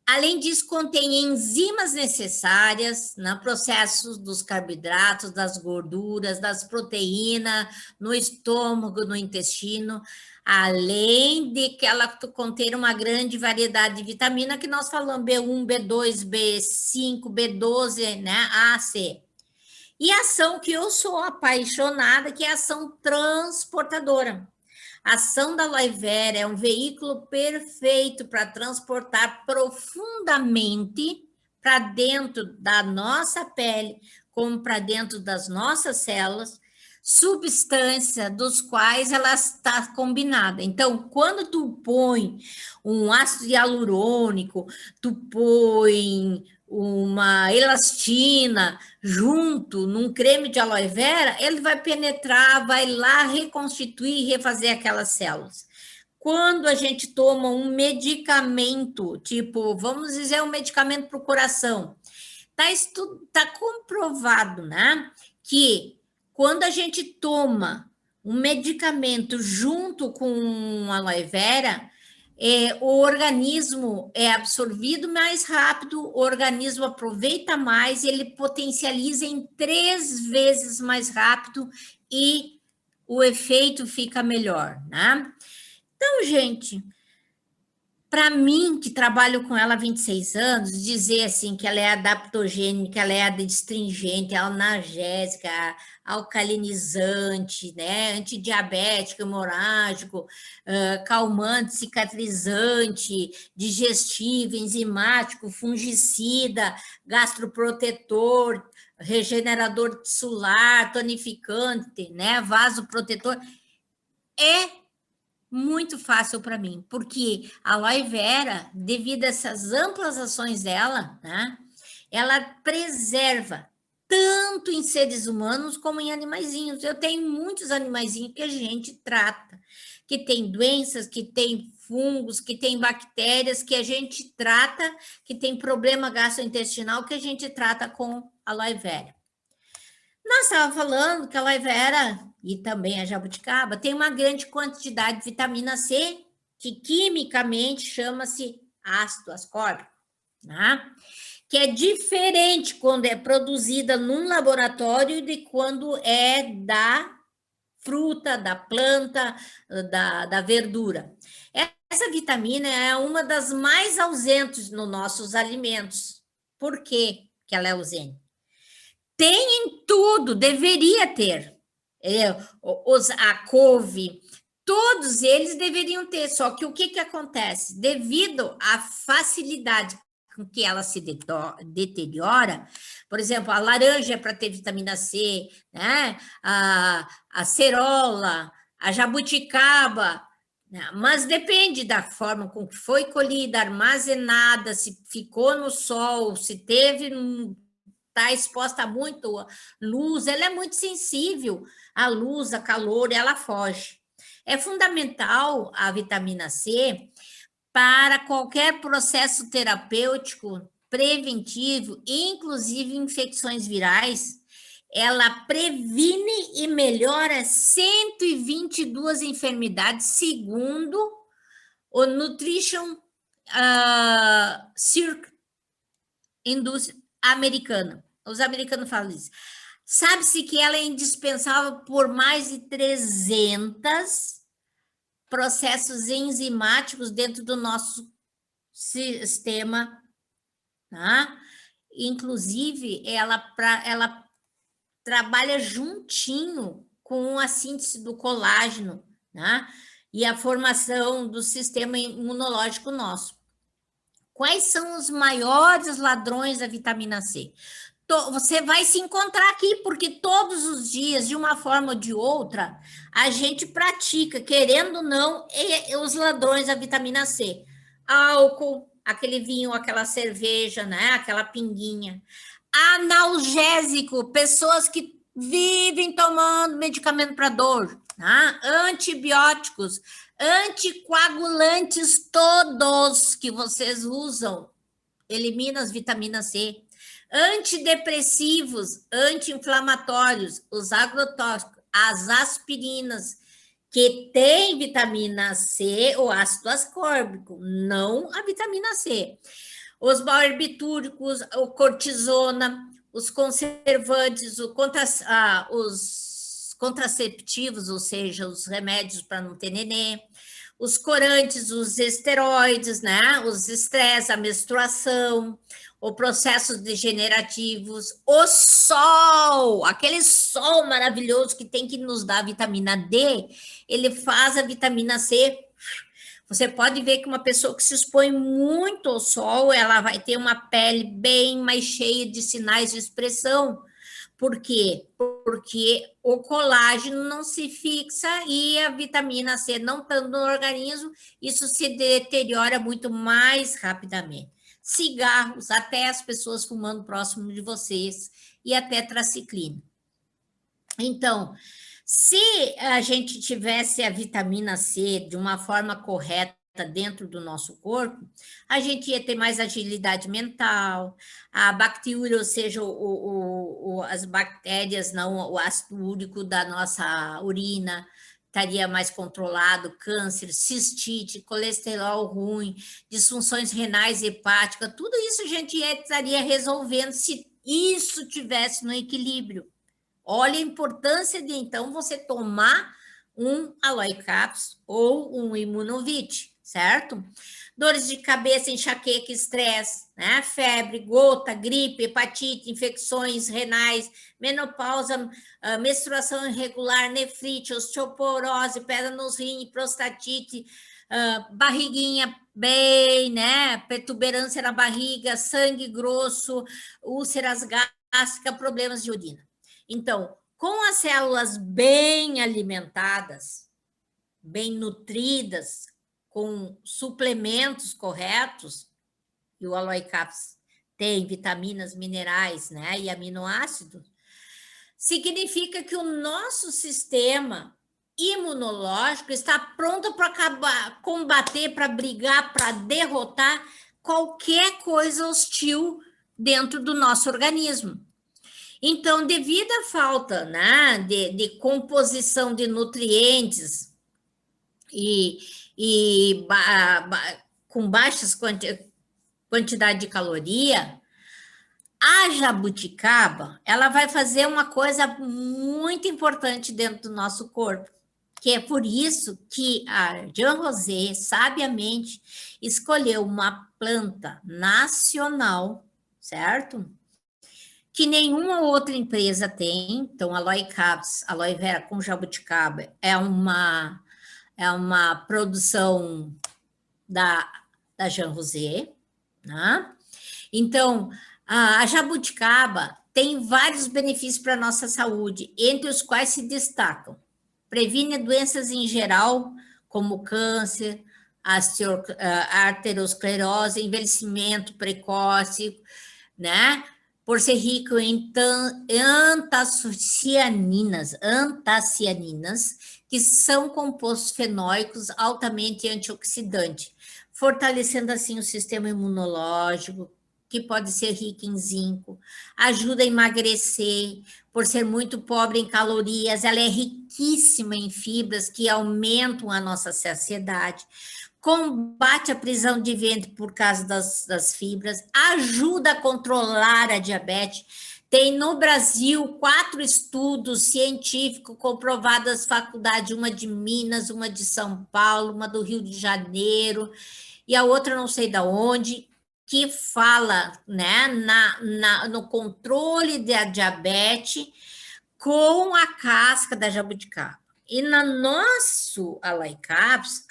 Além disso, contém enzimas necessárias no processo dos carboidratos, das gorduras, das proteínas, no estômago, no intestino, além de que ela conter uma grande variedade de vitamina que nós falamos, B1, B2, B5, B12, né, A, C. E a ação que eu sou apaixonada, que é a ação transportadora. A ação da aloe vera é um veículo perfeito para transportar profundamente para dentro da nossa pele, como para dentro das nossas células, substância dos quais ela está combinada. Então, quando tu põe um ácido hialurônico, tu põe uma elastina junto num creme de aloe vera, ele vai penetrar, vai lá reconstituir e refazer aquelas células. Quando a gente toma um medicamento, tipo, vamos dizer, um medicamento para o coração, tá comprovado, né, que quando a gente toma um medicamento junto com aloe vera, o organismo é absorvido mais rápido, o organismo aproveita mais, ele potencializa em 3 vezes mais rápido e o efeito fica melhor, né? Então, gente, para mim, que trabalho com ela há 26 anos, dizer assim que ela é adaptogênica, ela é adstringente, analgésica, alcalinizante, né, antidiabético, hemorrágico, calmante, cicatrizante, digestivo, enzimático, fungicida, gastroprotetor, regenerador solar, tonificante, né, vasoprotetor, é muito fácil para mim, porque a aloe vera, devido a essas amplas ações dela, né, ela preserva tanto em seres humanos como em animaizinhos. Eu tenho muitos animaizinhos que a gente trata, que tem doenças, que tem fungos, que tem bactérias, que a gente trata, que tem problema gastrointestinal, que a gente trata com aloe vera. Nós estávamos falando que a aloe vera e também a jabuticaba tem uma grande quantidade de vitamina C, que quimicamente chama-se ácido ascórbico, né? Que é diferente quando é produzida num laboratório de quando é da fruta, da planta, da verdura. Essa vitamina é uma das mais ausentes nos nossos alimentos. Por que ela é ausente? Tem em tudo, deveria ter. A couve, todos eles deveriam ter, só que o que acontece? Devido à facilidade com que ela se deteriora, por exemplo, a laranja é para ter vitamina C, né? A cerola, a jabuticaba, né? Mas depende da forma com que foi colhida, armazenada, se ficou no sol, se teve, está exposta a muito luz, ela é muito sensível à luz, a calor, ela foge. É fundamental a vitamina C para qualquer processo terapêutico preventivo, inclusive infecções virais. Ela previne e melhora 122 enfermidades, segundo o Nutrition Circle Indústria Americana. Os americanos falam isso. Sabe-se que ela é indispensável por mais de 300 processos enzimáticos dentro do nosso sistema, tá? Inclusive, ela trabalha juntinho com a síntese do colágeno, né? E a formação do sistema imunológico nosso. Quais são os maiores ladrões da vitamina C? Você vai se encontrar aqui, porque todos os dias, de uma forma ou de outra, a gente pratica, querendo ou não, os ladrões da vitamina C. Álcool, aquele vinho, aquela cerveja, né? Aquela pinguinha. Analgésico, pessoas que vivem tomando medicamento para dor, né? Antibióticos, anticoagulantes todos que vocês usam, elimina as vitaminas C. Antidepressivos, anti-inflamatórios, os agrotóxicos, as aspirinas, que tem vitamina C, o ácido ascórbico, não a vitamina C. Os barbitúricos, o cortisona, os conservantes, os contraceptivos, ou seja, os remédios para não ter nenê, os corantes, os esteroides, né? Os estresse, a menstruação, o processos degenerativos, o sol, aquele sol maravilhoso que tem que nos dar vitamina D, ele faz a vitamina C. Você pode ver que uma pessoa que se expõe muito ao sol, ela vai ter uma pele bem mais cheia de sinais de expressão. Por quê? Porque o colágeno não se fixa e a vitamina C não estando no organismo, isso se deteriora muito mais rapidamente. Cigarros, até as pessoas fumando próximo de vocês, e a tetraciclina. Então, se a gente tivesse a vitamina C de uma forma correta dentro do nosso corpo, a gente ia ter mais agilidade mental, a bactéria, ou seja, as bactérias, não o ácido úrico da nossa urina, estaria mais controlado, câncer, cistite, colesterol ruim, disfunções renais, hepáticas, tudo isso a gente estaria resolvendo se isso tivesse no equilíbrio. Olha a importância de, então, você tomar um Aloe Caps ou um Imunovit, certo? Dores de cabeça, enxaqueca, estresse, né? Febre, gota, gripe, hepatite, infecções renais, menopausa, menstruação irregular, nefrite, osteoporose, pedra nos rins, prostatite, barriguinha bem, né? Protuberância na barriga, sangue grosso, úlceras gástricas, problemas de urina. Então, com as células bem alimentadas, bem nutridas, com suplementos corretos, e o Aloe Caps tem vitaminas, minerais, né, e aminoácidos, significa que o nosso sistema imunológico está pronto para combater, para brigar, para derrotar qualquer coisa hostil dentro do nosso organismo. Então, devido à falta, né, de composição de nutrientes com baixas quantidade de caloria, a jabuticaba, ela vai fazer uma coisa muito importante dentro do nosso corpo, que é por isso que a Jean Rosé, sabiamente, escolheu uma planta nacional, certo? Que nenhuma outra empresa tem. Então, Aloe Caps, Aloe Vera com jabuticaba é uma produção da Jean Rosé, né? Então, a jabuticaba tem vários benefícios para a nossa saúde, entre os quais se destacam: previne doenças em geral, como câncer, arteriosclerose, envelhecimento precoce, né? Por ser rico em antocianinas, que são compostos fenólicos altamente antioxidantes, fortalecendo assim o sistema imunológico, que pode ser rico em zinco, ajuda a emagrecer, por ser muito pobre em calorias, ela é riquíssima em fibras que aumentam a nossa saciedade, combate a prisão de ventre por causa das fibras, ajuda a controlar a diabetes. Tem no Brasil 4 estudos científicos comprovados das faculdades, uma de Minas, uma de São Paulo, uma do Rio de Janeiro, e a outra não sei de onde, que fala, né, no controle da diabetes com a casca da jabuticaba. E na nosso Aloe Caps,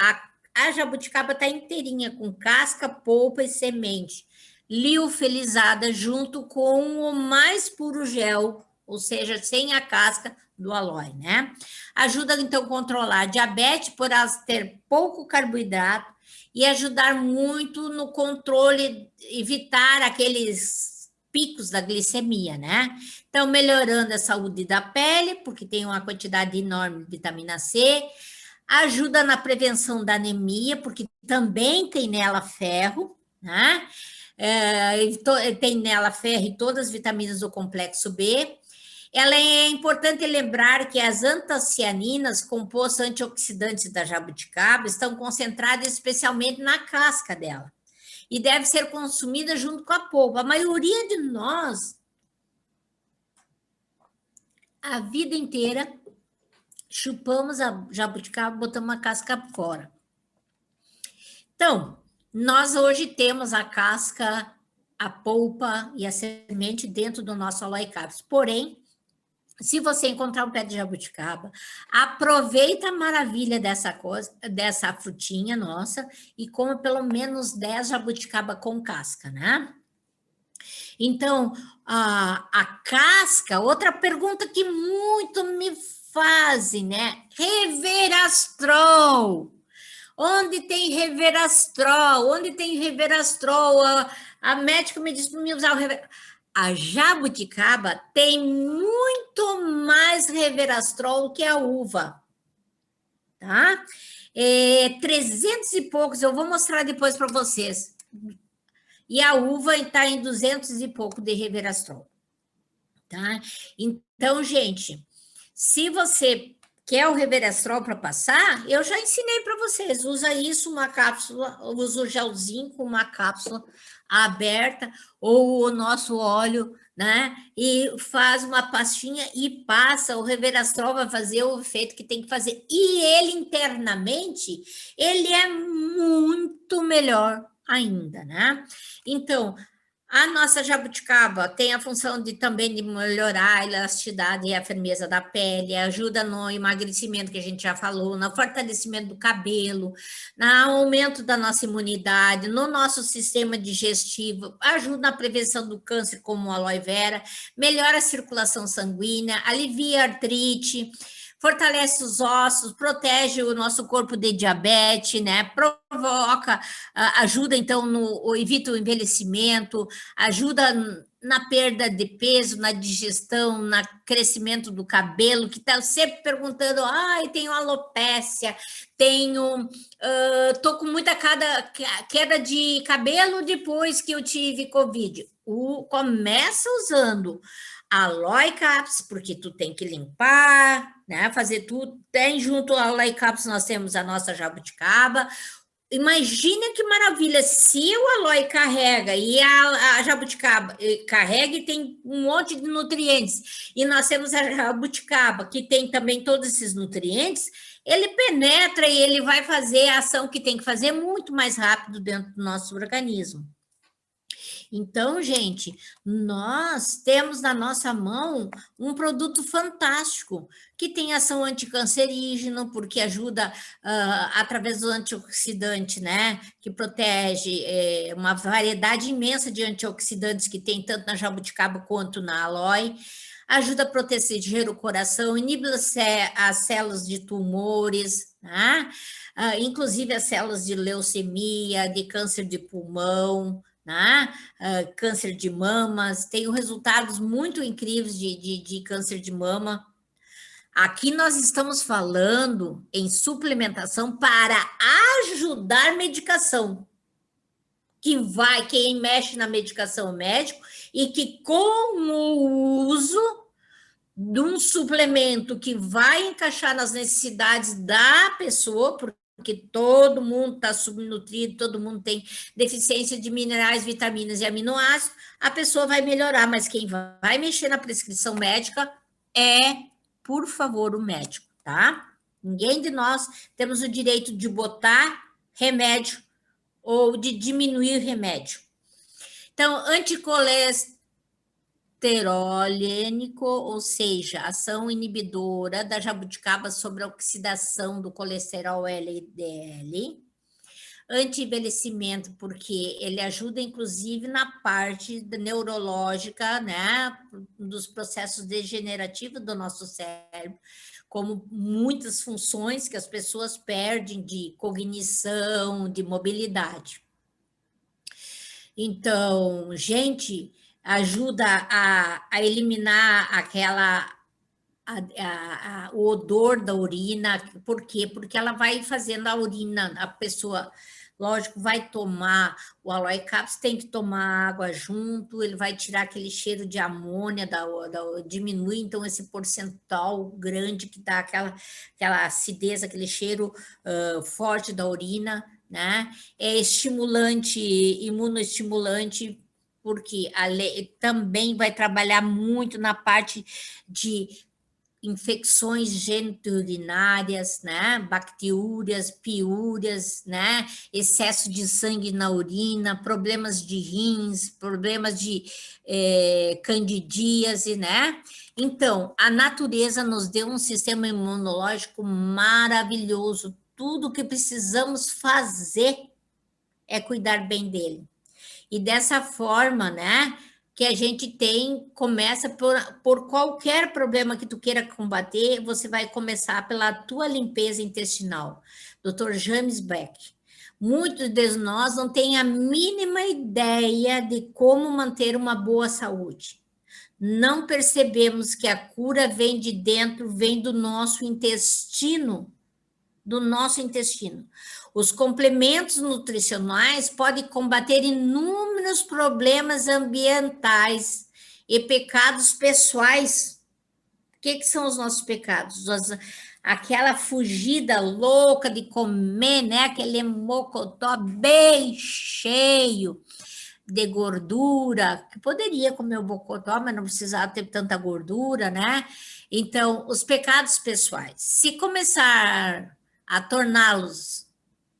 a jabuticaba está inteirinha, com casca, polpa e semente, liofilizada junto com o mais puro gel, ou seja, sem a casca do aloe, né? Ajuda, então, a controlar a diabetes por elas ter pouco carboidrato e ajudar muito no controle, evitar aqueles picos da glicemia, né? Então, melhorando a saúde da pele, porque tem uma quantidade enorme de vitamina C, ajuda na prevenção da anemia, porque também tem nela ferro, né? Tem nela ferro e todas as vitaminas do complexo B. Ela é importante lembrar que as antocianinas, compostos antioxidantes da jabuticaba, estão concentradas especialmente na casca dela e deve ser consumida junto com a polpa. A maioria de nós, a vida inteira, chupamos a jabuticaba, botamos a casca fora. Então, nós hoje temos a casca, a polpa e a semente dentro do nosso Aloe Caps. Porém, se você encontrar um pé de jabuticaba, aproveita a maravilha dessa frutinha nossa e come pelo menos 10 jabuticaba com casca, né? Então, a casca, outra pergunta que muito me fazem, né? Resveratrol. Onde tem resveratrol? Onde tem resveratrol? A médica me disse para mim usar o resveratrol. A jabuticaba tem muito mais resveratrol que a uva, tá? 300 e poucos, eu vou mostrar depois para vocês. E a uva está em 200 e pouco de resveratrol, tá? Então, gente, se você quer o resveratrol para passar, eu já ensinei para vocês. Usa isso, uma cápsula, usa o gelzinho com uma cápsula aberta, ou o nosso óleo, né? E faz uma pastinha e passa. O resveratrol vai fazer o efeito que tem que fazer. E ele internamente, ele é muito melhor ainda, né? Então, a nossa jabuticaba tem a função também de melhorar a elasticidade e a firmeza da pele, ajuda no emagrecimento, que a gente já falou, no fortalecimento do cabelo, no aumento da nossa imunidade, no nosso sistema digestivo, ajuda na prevenção do câncer, como a aloe vera, melhora a circulação sanguínea, alivia a artrite, fortalece os ossos, protege o nosso corpo de diabetes, né? Provoca, ajuda então evita o envelhecimento, ajuda na perda de peso, na digestão, no crescimento do cabelo, que está sempre perguntando, tenho alopécia, tô com muita queda de cabelo depois que eu tive Covid. Começa usando Aloe Caps, porque tu tem que limpar, né? Fazer tudo. Tem junto ao Aloe Caps, nós temos a nossa jabuticaba. Imagina que maravilha, se o aloe carrega e a jabuticaba carrega e tem um monte de nutrientes, e nós temos a jabuticaba, que tem também todos esses nutrientes, ele penetra e ele vai fazer a ação que tem que fazer muito mais rápido dentro do nosso organismo. Então, gente, nós temos na nossa mão um produto fantástico, que tem ação anticancerígena, porque ajuda através do antioxidante, né? Que protege uma variedade imensa de antioxidantes que tem tanto na jabuticaba quanto na aloe. ajuda a proteger o coração, inibe as células de tumores, né? Inclusive as células de leucemia, de câncer de pulmão, né? Câncer de mamas, tem resultados muito incríveis de câncer de mama. Aqui nós estamos falando em suplementação para ajudar medicação, quem mexe na medicação médico, e que com o uso de um suplemento que vai encaixar nas necessidades da pessoa, porque todo mundo está subnutrido, todo mundo tem deficiência de minerais, vitaminas e aminoácidos, a pessoa vai melhorar, mas quem vai mexer na prescrição médica é, por favor, o médico, tá? Ninguém de nós temos o direito de botar remédio ou de diminuir remédio. Então, anticolesterolênico, ou seja, ação inibidora da jabuticaba sobre a oxidação do colesterol LDL. Anti-envelhecimento, porque ele ajuda, inclusive, na parte neurológica, né, dos processos degenerativos do nosso cérebro, como muitas funções que as pessoas perdem de cognição, de mobilidade. Então, gente, ajuda a eliminar o odor da urina. Por quê? Porque ela vai fazendo a urina, a pessoa, lógico, vai tomar o Aloe Caps, tem que tomar água junto, ele vai tirar aquele cheiro de amônia, diminui então esse percentual grande que dá aquela acidez, aquele cheiro forte da urina, né? É estimulante, imunoestimulante, porque também vai trabalhar muito na parte de infecções geniturinárias, né? Bacteriúrias, piúrias, né? Excesso de sangue na urina, problemas de rins, problemas de candidíase, né? Então, a natureza nos deu um sistema imunológico maravilhoso. Tudo que precisamos fazer é cuidar bem dele. E dessa forma, né, que a gente começa por qualquer problema que tu queira combater, você vai começar pela tua limpeza intestinal. Dr. James Beck. Muitos de nós não têm a mínima ideia de como manter uma boa saúde. Não percebemos que a cura vem de dentro, vem do nosso intestino, Os complementos nutricionais podem combater inúmeros problemas ambientais e pecados pessoais. O que são os nossos pecados? Aquela fugida louca de comer, né? Aquele mocotó bem cheio de gordura, que poderia comer o mocotó, mas não precisava ter tanta gordura, né? Então, os pecados pessoais. Se começar a torná-los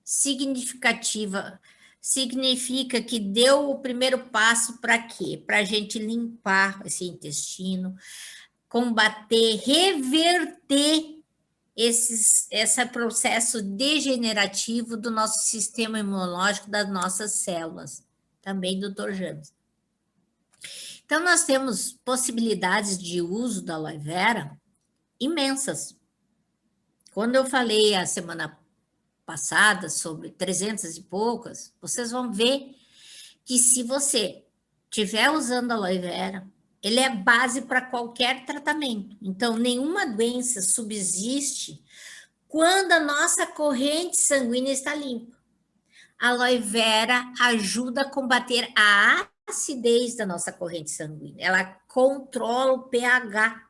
significativa, significa que deu o primeiro passo para quê? Para a gente limpar esse intestino, combater, reverter esse processo degenerativo do nosso sistema imunológico, das nossas células. Também, doutor James. Então, nós temos possibilidades de uso da aloe vera imensas. Quando eu falei a semana passada sobre 300 e poucas, vocês vão ver que se você estiver usando aloe vera, ele é base para qualquer tratamento. Então, nenhuma doença subsiste quando a nossa corrente sanguínea está limpa. A aloe vera ajuda a combater a acidez da nossa corrente sanguínea. Ela controla o pH.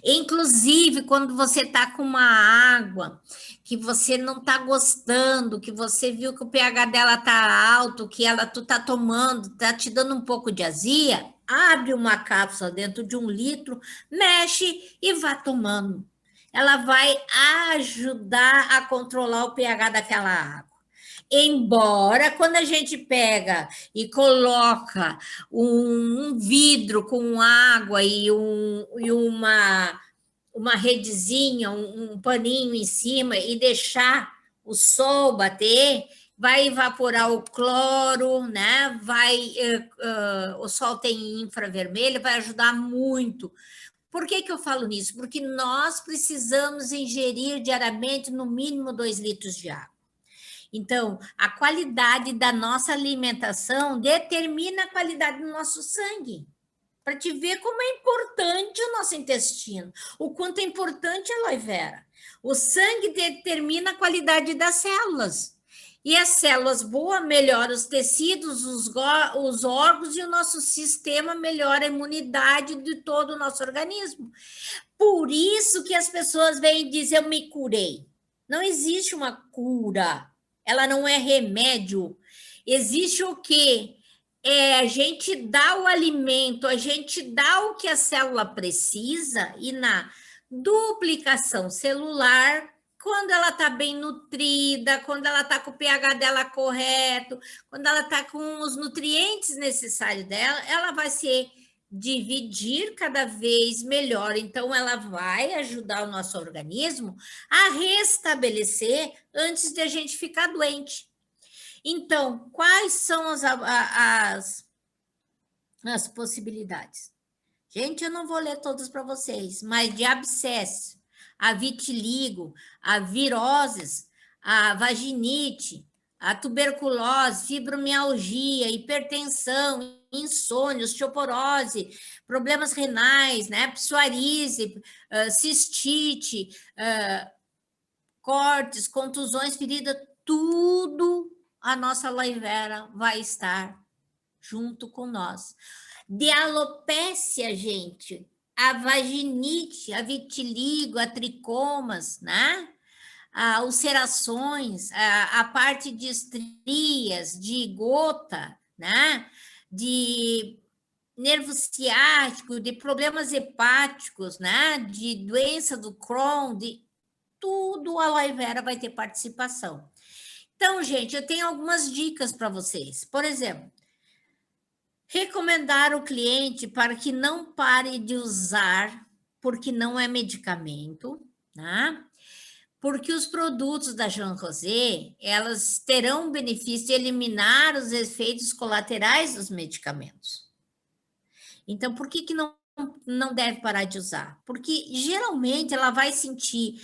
Inclusive, quando você está com uma água que você não está gostando, que você viu que o pH dela está alto, que tu está tomando, está te dando um pouco de azia, abre uma cápsula dentro de 1 litro, mexe e vá tomando. Ela vai ajudar a controlar o pH daquela água. Embora, quando a gente pega e coloca um vidro com água e uma redezinha, um paninho em cima e deixar o sol bater, vai evaporar o cloro, né? O sol tem infravermelho, vai ajudar muito, Por que eu falo nisso? Porque nós precisamos ingerir diariamente no mínimo 2 litros de água. Então, a qualidade da nossa alimentação determina a qualidade do nosso sangue. Para te ver como é importante o nosso intestino, o quanto é importante a aloe vera. O sangue determina a qualidade das células. E as células boas melhoram os tecidos, os órgãos, e o nosso sistema melhora a imunidade de todo o nosso organismo. Por isso que as pessoas vêm dizer, eu me curei. Não existe uma cura, ela não é remédio. Existe o quê? A gente dá o alimento, a gente dá o que a célula precisa, e na duplicação celular, quando ela está bem nutrida, quando ela está com o pH dela correto, quando ela está com os nutrientes necessários dela, ela vai se dividir cada vez melhor. Então, ela vai ajudar o nosso organismo a restabelecer antes de a gente ficar doente. Então, quais são as possibilidades? Gente, eu não vou ler todas para vocês, mas de abscesso, a vitiligo, a viroses, a vaginite, a tuberculose, fibromialgia, hipertensão, insônia, osteoporose, problemas renais, né, psoríase, cistite, cortes, contusões, feridas, tudo a nossa aloe vera vai estar junto com nós. De alopécia, gente, a vaginite, a vitiligo, a tricomas, né? A ulcerações, a parte de estrias, de gota, né? De nervo ciático, de problemas hepáticos, né? De doença do Crohn, de tudo a aloe vera vai ter participação. Então, gente, eu tenho algumas dicas para vocês. Por exemplo, recomendar o cliente para que não pare de usar, porque não é medicamento, né? Porque os produtos da Jean Rosé, elas terão o benefício de eliminar os efeitos colaterais dos medicamentos. Então, por que não deve parar de usar? Porque geralmente ela vai sentir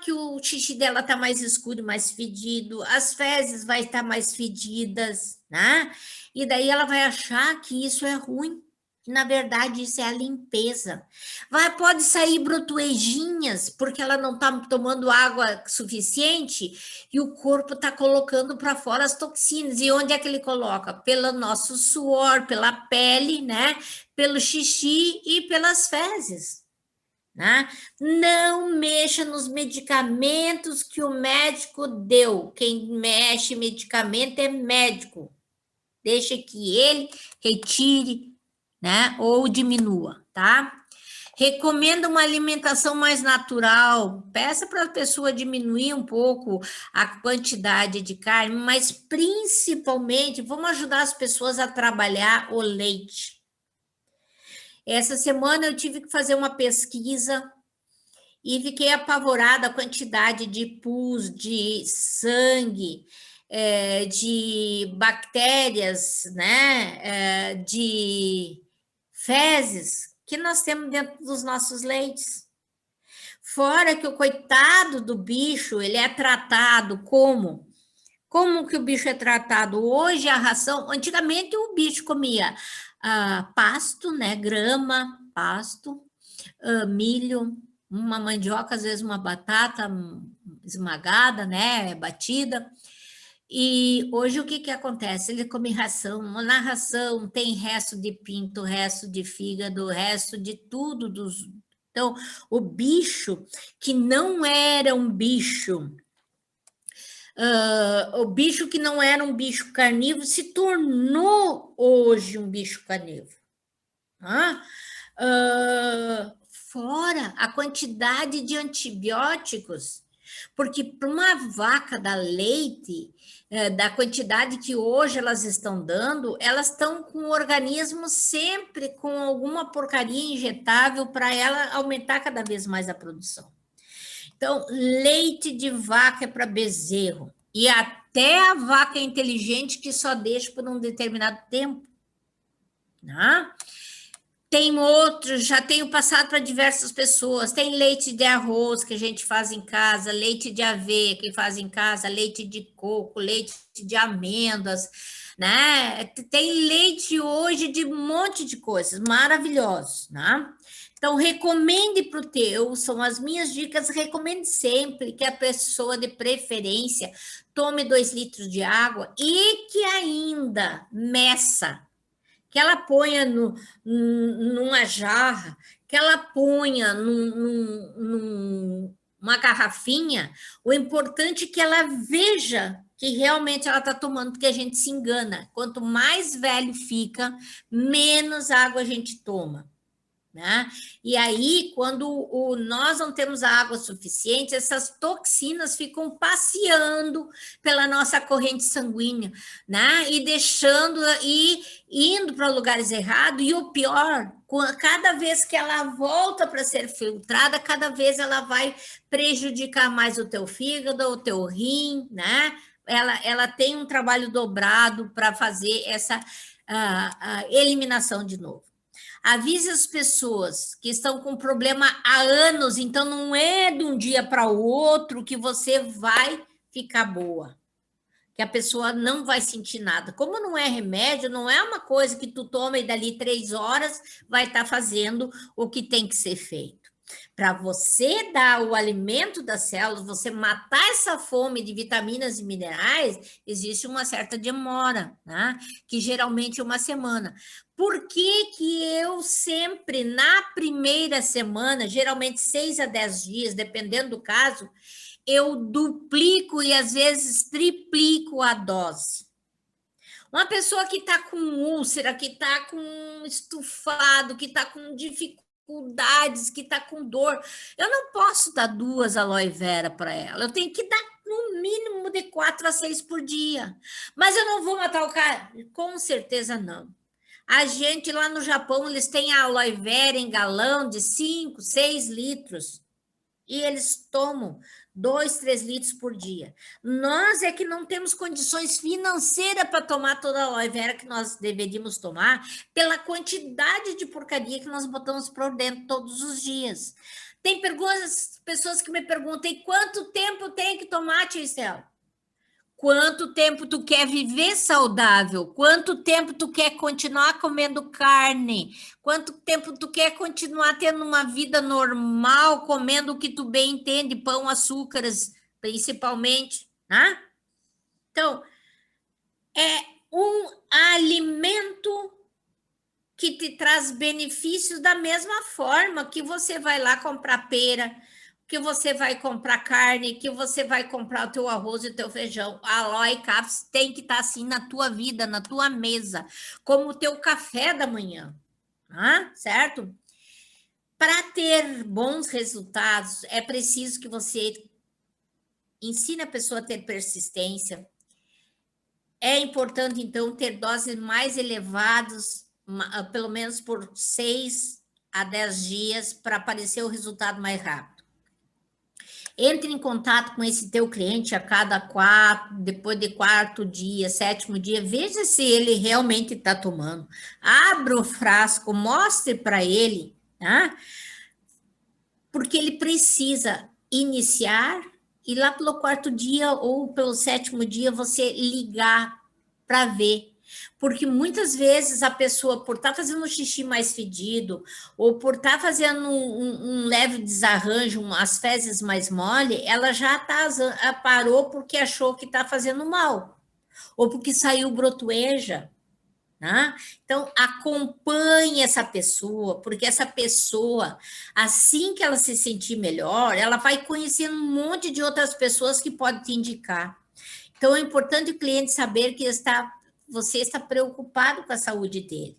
que o xixi dela está mais escuro, mais fedido, as fezes vai estar mais fedidas, né? E daí ela vai achar que isso é ruim. Na verdade, isso é a limpeza. Pode sair brotoejinhas, porque ela não está tomando água suficiente e o corpo está colocando para fora as toxinas. E onde é que ele coloca? Pelo nosso suor, pela pele, né? Pelo xixi e pelas fezes. Né? Não mexa nos medicamentos que o médico deu. Quem mexe medicamento é médico. Deixa que ele retire, né? Ou diminua, tá? Recomenda uma alimentação mais natural. Peça para a pessoa diminuir um pouco a quantidade de carne, mas principalmente vamos ajudar as pessoas a trabalhar o leite. Essa semana eu tive que fazer uma pesquisa e fiquei apavorada a quantidade de pus, de sangue, de bactérias, né, de fezes que nós temos dentro dos nossos leites. Fora que o coitado do bicho, ele é tratado como? Como que o bicho é tratado? Hoje a ração, antigamente o bicho comia pasto, né, grama, pasto, milho, uma mandioca, às vezes uma batata esmagada, né, batida. E hoje o que acontece? Ele come ração, na ração tem resto de pinto, resto de fígado, resto de tudo. Então, o bicho que não era um bicho, o bicho que não era um bicho carnívoro se tornou hoje um bicho carnívoro. Fora a quantidade de antibióticos, porque para uma vaca dar leite, da quantidade que hoje elas estão dando, elas estão com o organismo sempre com alguma porcaria injetável para ela aumentar cada vez mais a produção. Então, leite de vaca é para bezerro, e até a vaca é inteligente que só deixa por um determinado tempo, né? Tem outros, já tenho passado para diversas pessoas. Tem leite de arroz que a gente faz em casa, leite de aveia que faz em casa, leite de coco, leite de amêndoas, né? Tem leite hoje de um monte de coisas maravilhosos, né? Então, recomende para o teu, são as minhas dicas, recomende sempre que a pessoa, de preferência, tome 2 litros de água e que ainda meça, que ela ponha numa jarra, que ela ponha numa garrafinha. O importante é que ela veja que realmente ela está tomando, porque a gente se engana. Quanto mais velho fica, menos água a gente toma, né? E aí, quando nós não temos água suficiente, essas toxinas ficam passeando pela nossa corrente sanguínea, né? E deixando e indo para lugares errados. E o pior, cada vez que ela volta para ser filtrada, cada vez ela vai prejudicar mais o teu fígado, o teu rim, né? Ela tem um trabalho dobrado para fazer essa a eliminação de novo. Avise as pessoas que estão com problema há anos, então não é de um dia para o outro que você vai ficar boa, que a pessoa não vai sentir nada. Como não é remédio, não é uma coisa que tu toma e dali 3 horas vai estar fazendo o que tem que ser feito. Para você dar o alimento das células, você matar essa fome de vitaminas e minerais, existe uma certa demora, né? Que geralmente é uma semana. Por que que eu sempre, na primeira semana, geralmente 6 a 10 dias, dependendo do caso, eu duplico e às vezes triplico a dose? Uma pessoa que está com úlcera, que está com estufado, que está com dificuldades, que está com dor, eu não posso dar 2 aloe vera para ela. Eu tenho que dar no mínimo de 4 a 6 por dia. Mas eu não vou matar o cara? Com certeza não. A gente lá no Japão, eles têm a aloe vera em galão de 5, 6 litros. E eles tomam 2, 3 litros por dia. Nós é que não temos condições financeiras para tomar toda a aloe vera que nós deveríamos tomar, pela quantidade de porcaria que nós botamos por dentro todos os dias. Tem pessoas que me perguntam: e quanto tempo tem que tomar, tia Estela? Quanto tempo tu quer viver saudável? Quanto tempo tu quer continuar comendo carne? Quanto tempo tu quer continuar tendo uma vida normal, comendo o que tu bem entende, pão, açúcares, principalmente, né? Então, é um alimento que te traz benefícios da mesma forma que você vai lá comprar pera, que você vai comprar carne, que você vai comprar o teu arroz e o teu feijão. A aloe caps tem que estar assim na tua vida, na tua mesa, como o teu café da manhã, certo? Para ter bons resultados, é preciso que você ensine a pessoa a ter persistência. É importante, então, ter doses mais elevadas, pelo menos por 6 a 10 dias, para aparecer o resultado mais rápido. Entre em contato com esse teu cliente a cada 4, depois de 4 dias, 7º dia, veja se ele realmente está tomando. Abra o frasco, mostre para ele, tá? Porque ele precisa iniciar e lá pelo 4º dia ou pelo 7º dia você ligar para ver. Porque muitas vezes a pessoa, por estar fazendo um xixi mais fedido, ou por estar fazendo um leve desarranjo, as fezes mais mole, ela já parou porque achou que está fazendo mal, ou porque saiu brotoeja. Né? Então, acompanhe essa pessoa, porque essa pessoa, assim que ela se sentir melhor, ela vai conhecer um monte de outras pessoas que podem te indicar. Então, é importante o cliente saber que você está preocupado com a saúde dele,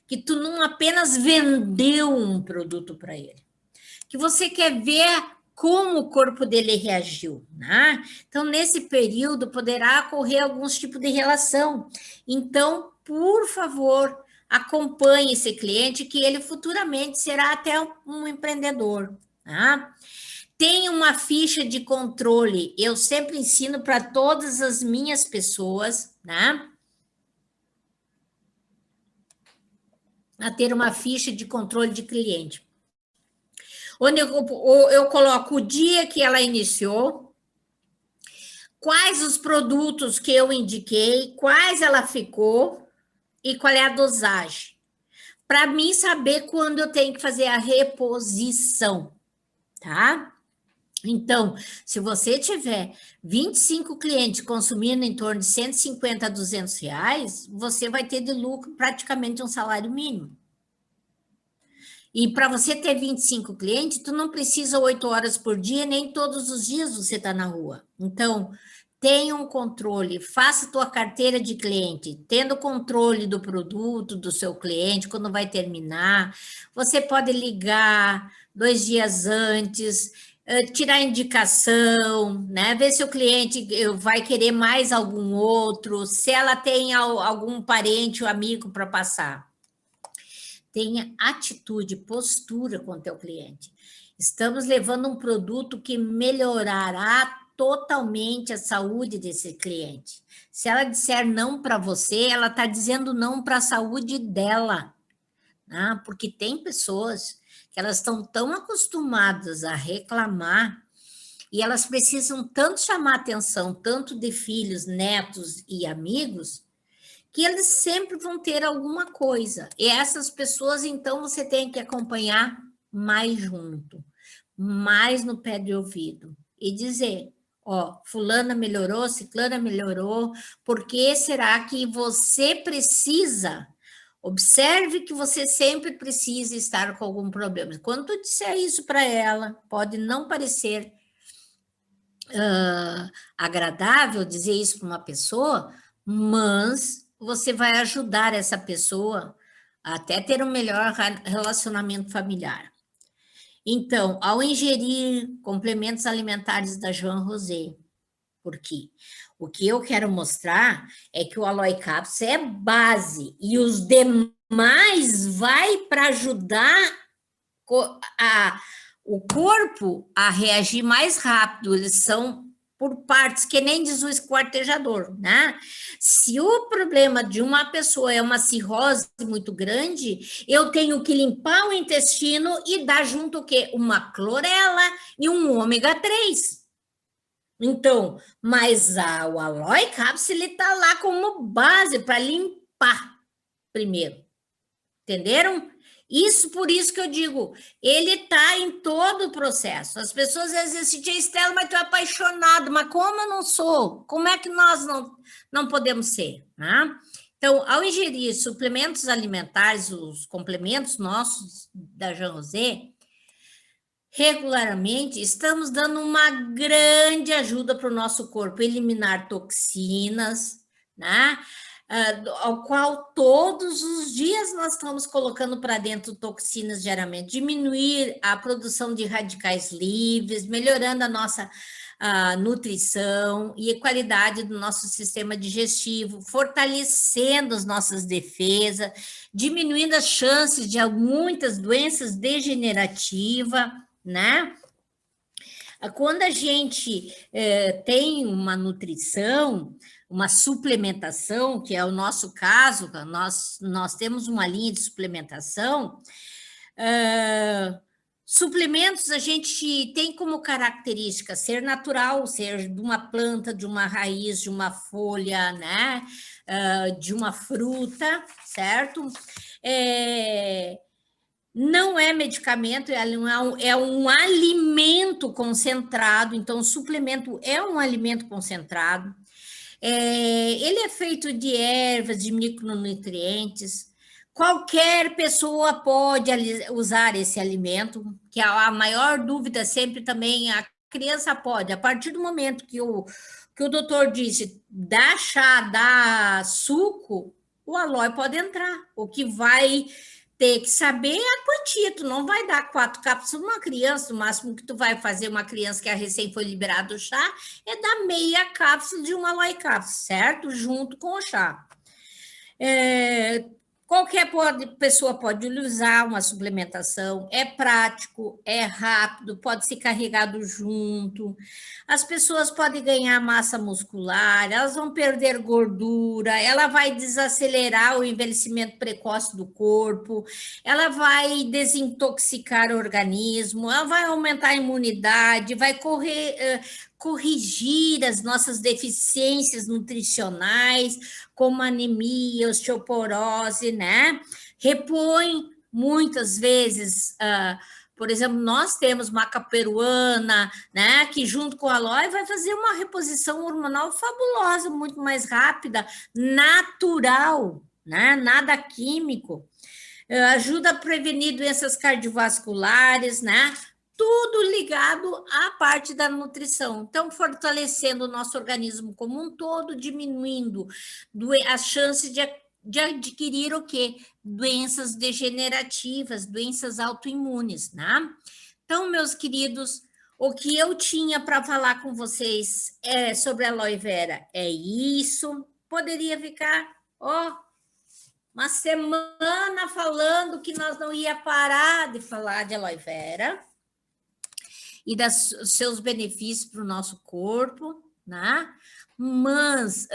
que tu não apenas vendeu um produto para ele, que você quer ver como o corpo dele reagiu, né? Então, nesse período, poderá ocorrer alguns tipos de relação. Então, por favor, acompanhe esse cliente, que ele futuramente será até um empreendedor, tá? Tem uma ficha de controle, eu sempre ensino para todas as minhas pessoas, né? a ter uma ficha de controle de cliente, onde eu coloco o dia que ela iniciou, quais os produtos que eu indiquei, quais ela ficou e qual é a dosagem, para mim saber quando eu tenho que fazer a reposição, tá? Então, se você tiver 25 clientes consumindo em torno de 150 a 200 reais, você vai ter de lucro praticamente um salário mínimo. E para você ter 25 clientes, tu não precisa 8 horas por dia, nem todos os dias você está na rua. Então, tenha um controle, faça tua carteira de cliente, tendo controle do produto, do seu cliente, quando vai terminar. Você pode ligar 2 dias antes, tirar indicação, né? Ver se o cliente vai querer mais algum outro, se ela tem algum parente ou amigo para passar. Tenha atitude, postura com o teu cliente. Estamos levando um produto que melhorará totalmente a saúde desse cliente. Se ela disser não para você, ela está dizendo não para a saúde dela, né? Porque tem pessoas que elas estão tão acostumadas a reclamar e elas precisam tanto chamar atenção, tanto de filhos, netos e amigos, que eles sempre vão ter alguma coisa. E essas pessoas, então, você tem que acompanhar mais junto, mais no pé de ouvido. E dizer, ó, fulana melhorou, ciclana melhorou, por que será que você precisa? Observe que você sempre precisa estar com algum problema. Quando tu disser isso para ela, pode não parecer agradável dizer isso para uma pessoa, mas você vai ajudar essa pessoa a até ter um melhor relacionamento familiar. Então, ao ingerir complementos alimentares da Joan Rosé, porque o que eu quero mostrar é que o Aloe Caps é base e os demais vai para ajudar o corpo a reagir mais rápido. Eles são por partes, que nem diz o esquartejador, né? Se o problema de uma pessoa é uma cirrose muito grande, eu tenho que limpar o intestino e dar junto o quê? Uma clorela e um ômega 3. Então, mas o Aloe Caps, ele tá lá como base para limpar primeiro. Entenderam? Isso, por isso que eu digo, ele está em todo o processo. As pessoas às vezes dizem, Estela, mas tu é apaixonado, mas como eu não sou? Como é que nós não podemos ser? Né? Então, ao ingerir suplementos alimentares, os complementos nossos da Jean Rosé, regularmente, estamos dando uma grande ajuda para o nosso corpo eliminar toxinas, né? Ao qual todos os dias nós estamos colocando para dentro toxinas diariamente, diminuir a produção de radicais livres, melhorando a nossa nutrição e a qualidade do nosso sistema digestivo, fortalecendo as nossas defesas, diminuindo as chances de muitas doenças degenerativas, né? Quando a gente tem uma nutrição, uma suplementação, que é o nosso caso, nós temos uma linha de suplementação, suplementos a gente tem como característica ser natural, ser de uma planta, de uma raiz, de uma folha, né? De uma fruta, certo? Não é medicamento, é um alimento concentrado, então o suplemento é um alimento concentrado. Ele é feito de ervas, de micronutrientes. Qualquer pessoa pode usar esse alimento, que a maior dúvida sempre também, a criança pode, a partir do momento que o doutor disse, dá chá, dá suco, o aloe pode entrar. O que vai ter que saber a quantia, tu não vai dar 4 cápsulas uma criança, o máximo que tu vai fazer uma criança que recém foi liberado do chá é dar meia cápsula de uma aloe cápsula, certo? Junto com o chá. qualquer pessoa pode usar uma suplementação, é prático, é rápido, pode ser carregado junto. As pessoas podem ganhar massa muscular, elas vão perder gordura, ela vai desacelerar o envelhecimento precoce do corpo, ela vai desintoxicar o organismo, ela vai aumentar a imunidade, vai corrigir as nossas deficiências nutricionais, como anemia, osteoporose, né? Repõe muitas vezes, por exemplo, nós temos maca peruana, né? Que junto com a aloe vai fazer uma reposição hormonal fabulosa, muito mais rápida, natural, né? Nada químico. Ajuda a prevenir doenças cardiovasculares, né? Tudo ligado à parte da nutrição. Então, fortalecendo o nosso organismo como um todo, diminuindo as chances de adquirir o quê? Doenças degenerativas, doenças autoimunes, né? Então, meus queridos, o que eu tinha para falar com vocês sobre a aloe vera é isso. Poderia ficar, uma semana falando que nós não ia parar de falar de aloe vera e dos seus benefícios para o nosso corpo, né? Mas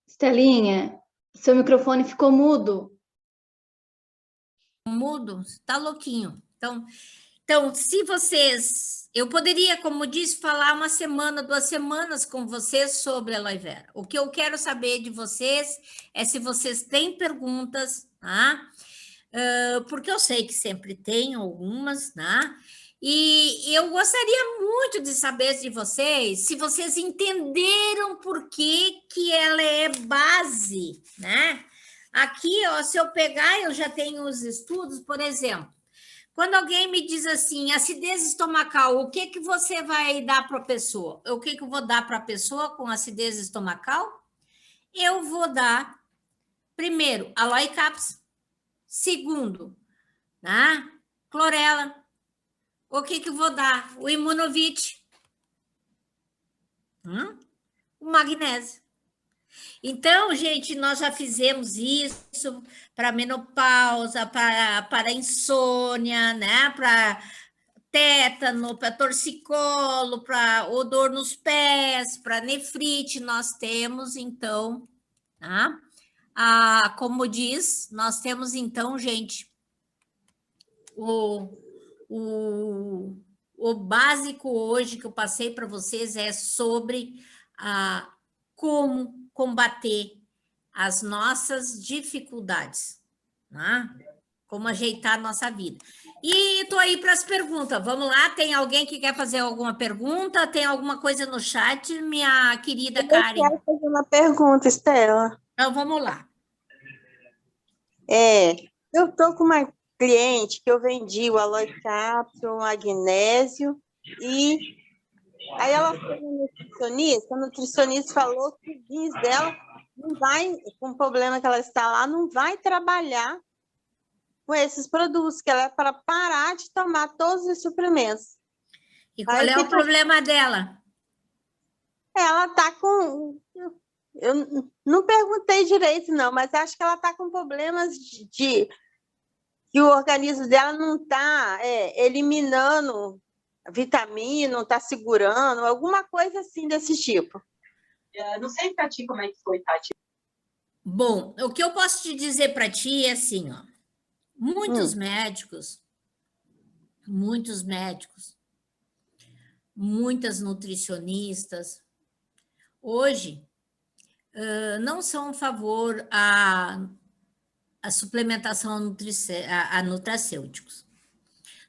Estelinha, seu microfone ficou mudo. mudo, tá louquinho. Então, se vocês... Eu poderia, como disse, falar uma semana, 2 semanas com vocês sobre a aloe vera. O que eu quero saber de vocês é se vocês têm perguntas, tá? Porque eu sei que sempre tem algumas, né? E eu gostaria muito de saber de vocês se vocês entenderam por que ela é base, né? Aqui, ó, se eu pegar, eu já tenho os estudos, por exemplo, quando alguém me diz assim, acidez estomacal, o que você vai dar para a pessoa? O que eu vou dar para a pessoa com acidez estomacal? Eu vou dar, primeiro, aloe caps, segundo, né? Clorela. O que eu vou dar? O Imunovit. O magnésio. Então, gente, nós já fizemos isso para menopausa, para insônia, né? Para tétano, para torcicolo, para odor nos pés, para nefrite, nós temos, então, tá? Como diz, nós temos, então, gente, o básico hoje que eu passei para vocês é sobre como combater as nossas dificuldades, né? Como ajeitar a nossa vida. E estou aí para as perguntas. Vamos lá, tem alguém que quer fazer alguma pergunta? Tem alguma coisa no chat, minha querida Karen? Eu quero fazer uma pergunta, Estela. Então, vamos lá. Eu estou com uma cliente que eu vendi o aloe cápsula, o magnésio, e aí ela foi no nutricionista, a nutricionista falou que o rins dela não vai, com o problema que ela está lá, não vai trabalhar com esses produtos, que ela é para parar de tomar todos os suprimentos. E qual é o problema dela? Ela está com... Eu não perguntei direito, não, mas acho que ela está com problemas de que o organismo dela não está eliminando vitamina, não está segurando, alguma coisa assim desse tipo. Não sei para ti como é que foi, Tati. Bom, o que eu posso te dizer para ti é assim, ó, muitos médicos, muitas nutricionistas, hoje, não são a favor a suplementação a nutracêuticos.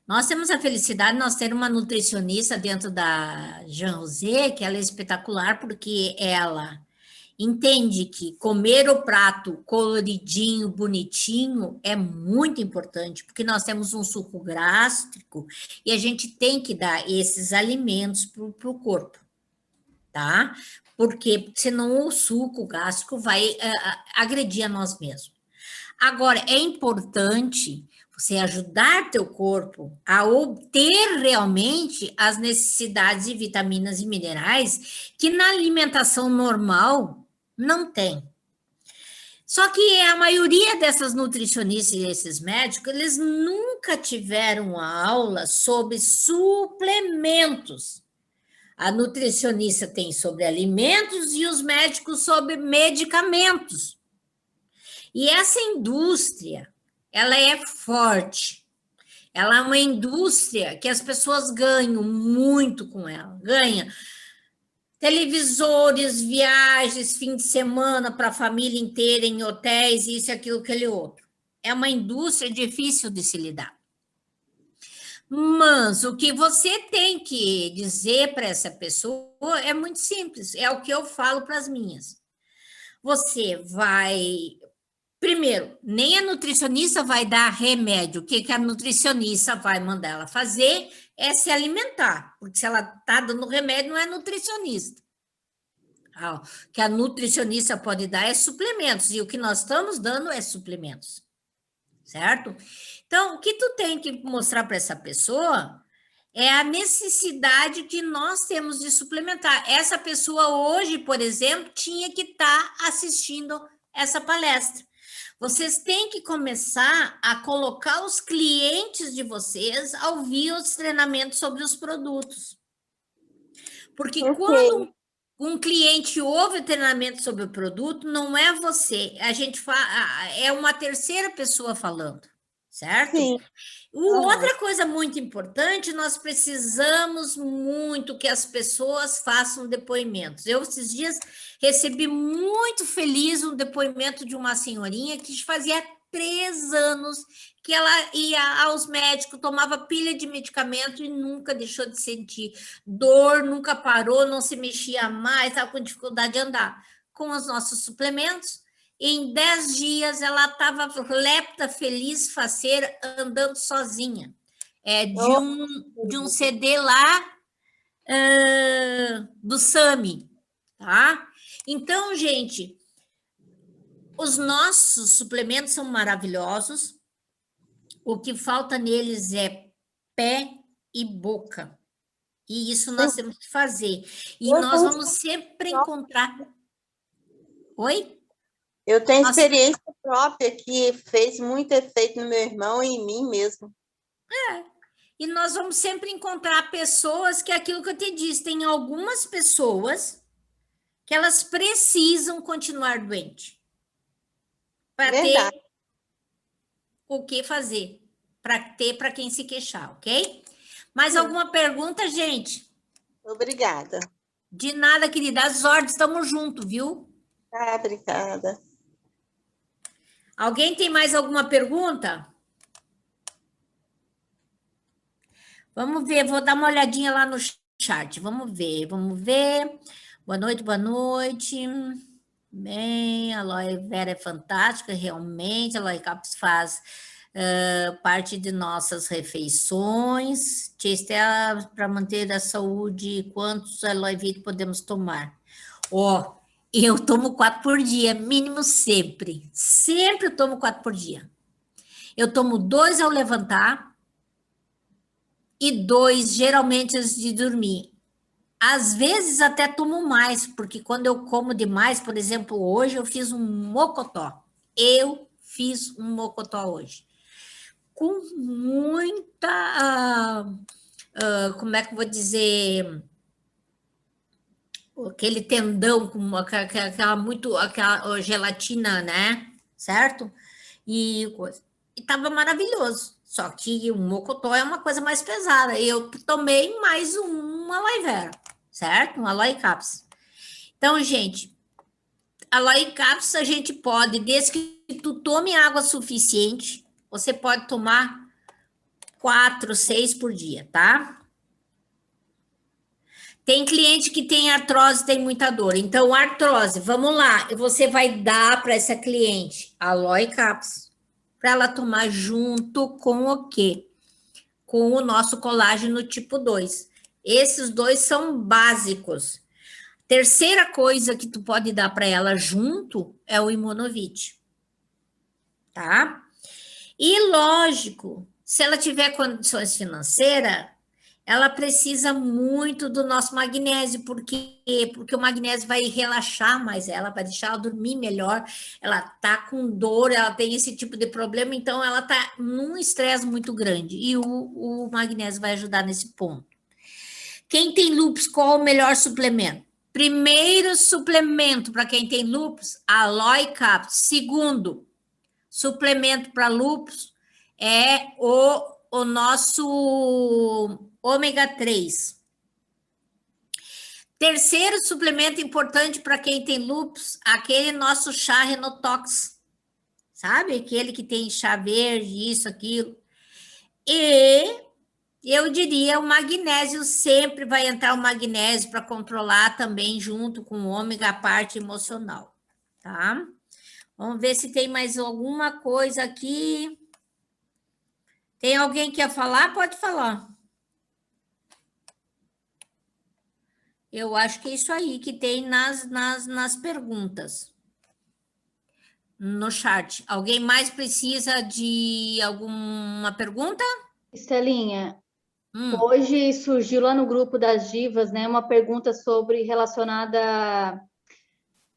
Nós temos a felicidade de nós ter uma nutricionista dentro da Jean Rosé, que ela é espetacular, porque ela entende que comer o prato coloridinho, bonitinho, é muito importante, porque nós temos um suco gástrico e a gente tem que dar esses alimentos para o corpo, tá? Porque senão o suco gástrico vai agredir a nós mesmos. Agora, é importante Você ajudar teu corpo a obter realmente as necessidades de vitaminas e minerais que na alimentação normal não tem. Só que a maioria dessas nutricionistas e esses médicos, eles nunca tiveram a aula sobre suplementos. A nutricionista tem sobre alimentos e os médicos sobre medicamentos. E essa indústria, ela é forte. Ela é uma indústria que as pessoas ganham muito com ela. Ganha televisores, viagens, fim de semana para a família inteira em hotéis, isso, aquilo, aquele outro. É uma indústria difícil de se lidar. Mas o que você tem que dizer para essa pessoa é muito simples, é o que eu falo para as minhas. Você vai... Primeiro, nem a nutricionista vai dar remédio. O que a nutricionista vai mandar ela fazer é se alimentar, porque se ela está dando remédio, não é nutricionista. O que a nutricionista pode dar é suplementos, e o que nós estamos dando é suplementos, certo? Então, o que tu tem que mostrar para essa pessoa é a necessidade que nós temos de suplementar. Essa pessoa hoje, por exemplo, tinha que estar assistindo essa palestra. Vocês têm que começar a colocar os clientes de vocês a ouvir os treinamentos sobre os produtos. Porque quando um cliente ouve o treinamento sobre o produto, não é você, é uma terceira pessoa falando, certo? Sim. Outra coisa muito importante, nós precisamos muito que as pessoas façam depoimentos. Eu, esses dias, recebi muito feliz um depoimento de uma senhorinha que fazia 3 anos que ela ia aos médicos, tomava pilha de medicamento e nunca deixou de sentir dor, nunca parou, não se mexia mais, estava com dificuldade de andar. Com os nossos suplementos, em 10 dias ela estava lépta, feliz, faceira, andando sozinha. De um CD lá do SAMI, tá? Então, gente, os nossos suplementos são maravilhosos. O que falta neles é pé e boca. E isso nós temos que fazer. E nós vamos sempre encontrar... Oi? Eu tenho experiência própria que fez muito efeito no meu irmão e em mim mesmo. E nós vamos sempre encontrar pessoas que é aquilo que eu te disse, tem algumas pessoas que elas precisam continuar doentes para ter o que fazer, para ter para quem se queixar, ok? Mais alguma pergunta, gente? Obrigada. De nada, querida. As ordens, estamos juntos, viu? Ah, obrigada. Alguém tem mais alguma pergunta? Vamos ver, vou dar uma olhadinha lá no chat. Vamos ver. Boa noite, boa noite. Bem, a aloe vera é fantástica, realmente. A aloe Caps faz parte de nossas refeições. Tia Estela, para manter a saúde, quantos aloe vera podemos tomar? Eu tomo 4 por dia, mínimo sempre. Sempre eu tomo 4 por dia. Eu tomo 2 ao levantar e 2, geralmente, antes de dormir. Às vezes até tomo mais, porque quando eu como demais, por exemplo, hoje eu fiz um mocotó. Hoje. Com muita... como é que eu vou dizer... aquele tendão com aquela gelatina, né? Certo? E estava maravilhoso. Só que o mocotó é uma coisa mais pesada. Eu tomei mais uma aloe vera, certo? Uma aloe caps. Então, gente, aloe caps a gente pode, desde que tu tome água suficiente, você pode tomar 4, 6 por dia, tá? Tem cliente que tem artrose, tem muita dor. Então, artrose, vamos lá. Você vai dar para essa cliente aloe caps para ela tomar junto com o quê? Com o nosso colágeno tipo 2. Esses 2 são básicos. Terceira coisa que tu pode dar para ela junto é o Imunovit. Tá? E, lógico, se ela tiver condições financeiras, ela precisa muito do nosso magnésio, porque o magnésio vai relaxar mais ela, vai deixar ela dormir melhor. Ela tá com dor, ela tem esse tipo de problema, então ela tá num estresse muito grande. E o magnésio vai ajudar nesse ponto. Quem tem lúpus, qual o melhor suplemento? Primeiro suplemento para quem tem lúpus, Aloe Caps. Segundo suplemento para lúpus é o nosso ômega 3. Terceiro suplemento importante para quem tem lúpus, aquele nosso chá Renotox. Sabe? Aquele que tem chá verde, isso, aquilo. E eu diria o magnésio, sempre vai entrar o magnésio para controlar também junto com o ômega, a parte emocional, tá? Vamos ver se tem mais alguma coisa aqui. Tem alguém que quer falar? Pode falar. Eu acho que é isso aí que tem nas perguntas. No chat. Alguém mais precisa de alguma pergunta? Estelinha, hoje surgiu lá no grupo das divas, né, uma pergunta relacionada,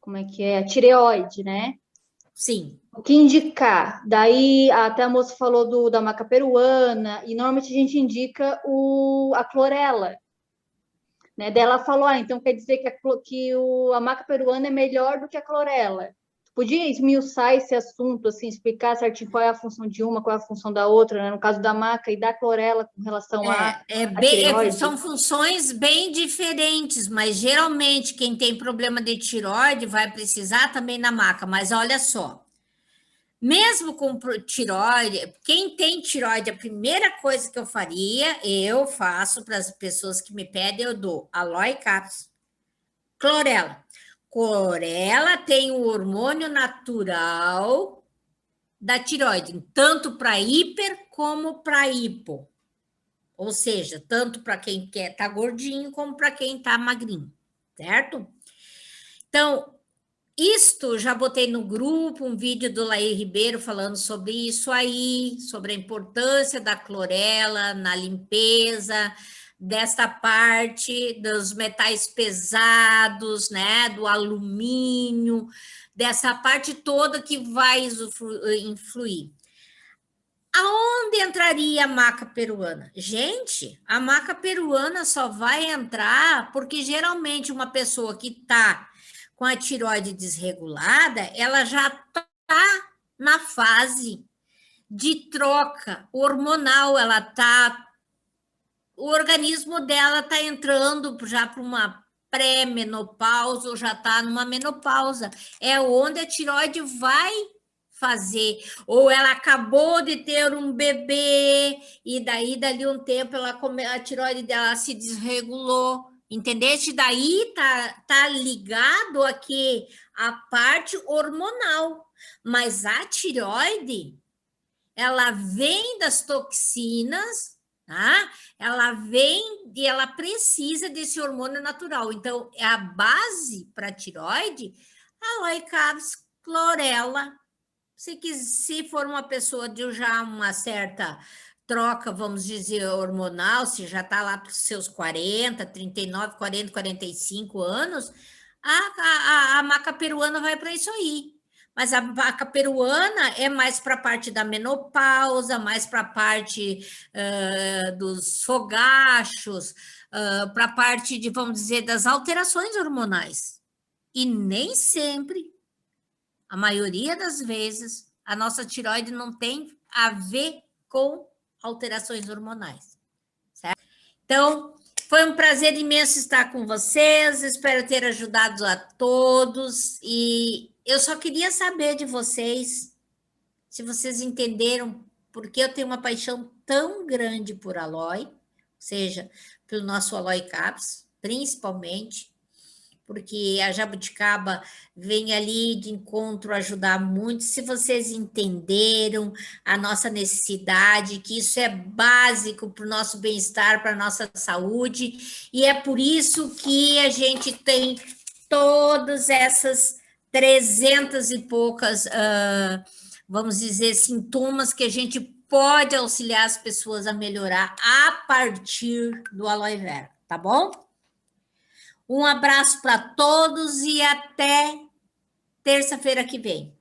como é que é, a tireoide, né? Sim. O que indicar? Daí até a moça falou da maca peruana, e normalmente a gente indica a clorela, né? Daí ela falou, então quer dizer que a maca peruana é melhor do que a clorela. Podia esmiuçar esse assunto, assim, explicar certinho qual é a função de uma, qual é a função da outra, né? No caso da maca e da clorela com relação à tireoide? São funções bem diferentes, mas geralmente quem tem problema de tireoide vai precisar também na maca. Mas olha só, mesmo com tireoide, quem tem tireoide, a primeira coisa que eu faço para as pessoas que me pedem, eu dou Aloe Caps, clorela. Clorela tem o hormônio natural da tireoide, tanto para hiper como para hipo. Ou seja, tanto para quem quer tá gordinho como para quem tá magrinho, certo? Então, isto já botei no grupo um vídeo do Laí Ribeiro falando sobre isso aí, sobre a importância da clorela na limpeza, desta parte dos metais pesados, né, do alumínio, dessa parte toda que vai influir. Aonde entraria a maca peruana? Gente, a maca peruana só vai entrar porque geralmente uma pessoa que está com a tireoide desregulada, ela já está na fase de troca hormonal, o organismo dela está entrando já para uma pré-menopausa ou já está numa menopausa. É onde a tireoide vai fazer, ou ela acabou de ter um bebê e daí dali um tempo a tireoide dela se desregulou, entendeste? Daí tá ligado aqui a parte hormonal, mas a tireoide ela vem das toxinas, tá? Ela vem e ela precisa desse hormônio natural. Então, é a base para a tireoide, Aloe Caps, clorela. Se for uma pessoa de já uma certa troca, vamos dizer, hormonal, se já está lá para os seus 40, 39, 40, 45 anos, a maca peruana vai para isso aí. Mas a maca peruana é mais para a parte da menopausa, mais para a parte dos fogachos, para a parte de, vamos dizer, das alterações hormonais. E nem sempre, a maioria das vezes, a nossa tireoide não tem a ver com alterações hormonais, certo? Então, foi um prazer imenso estar com vocês, espero ter ajudado a todos, e eu só queria saber de vocês, se vocês entenderam por que eu tenho uma paixão tão grande por Aloe, ou seja, pelo nosso Aloe Caps, principalmente, porque a jabuticaba vem ali de encontro ajudar muito. Se vocês entenderam a nossa necessidade, que isso é básico para o nosso bem-estar, para a nossa saúde, e é por isso que a gente tem todas essas 300 e poucas vamos dizer, sintomas que a gente pode auxiliar as pessoas a melhorar a partir do aloe vera, tá bom? Um abraço para todos e até terça-feira que vem.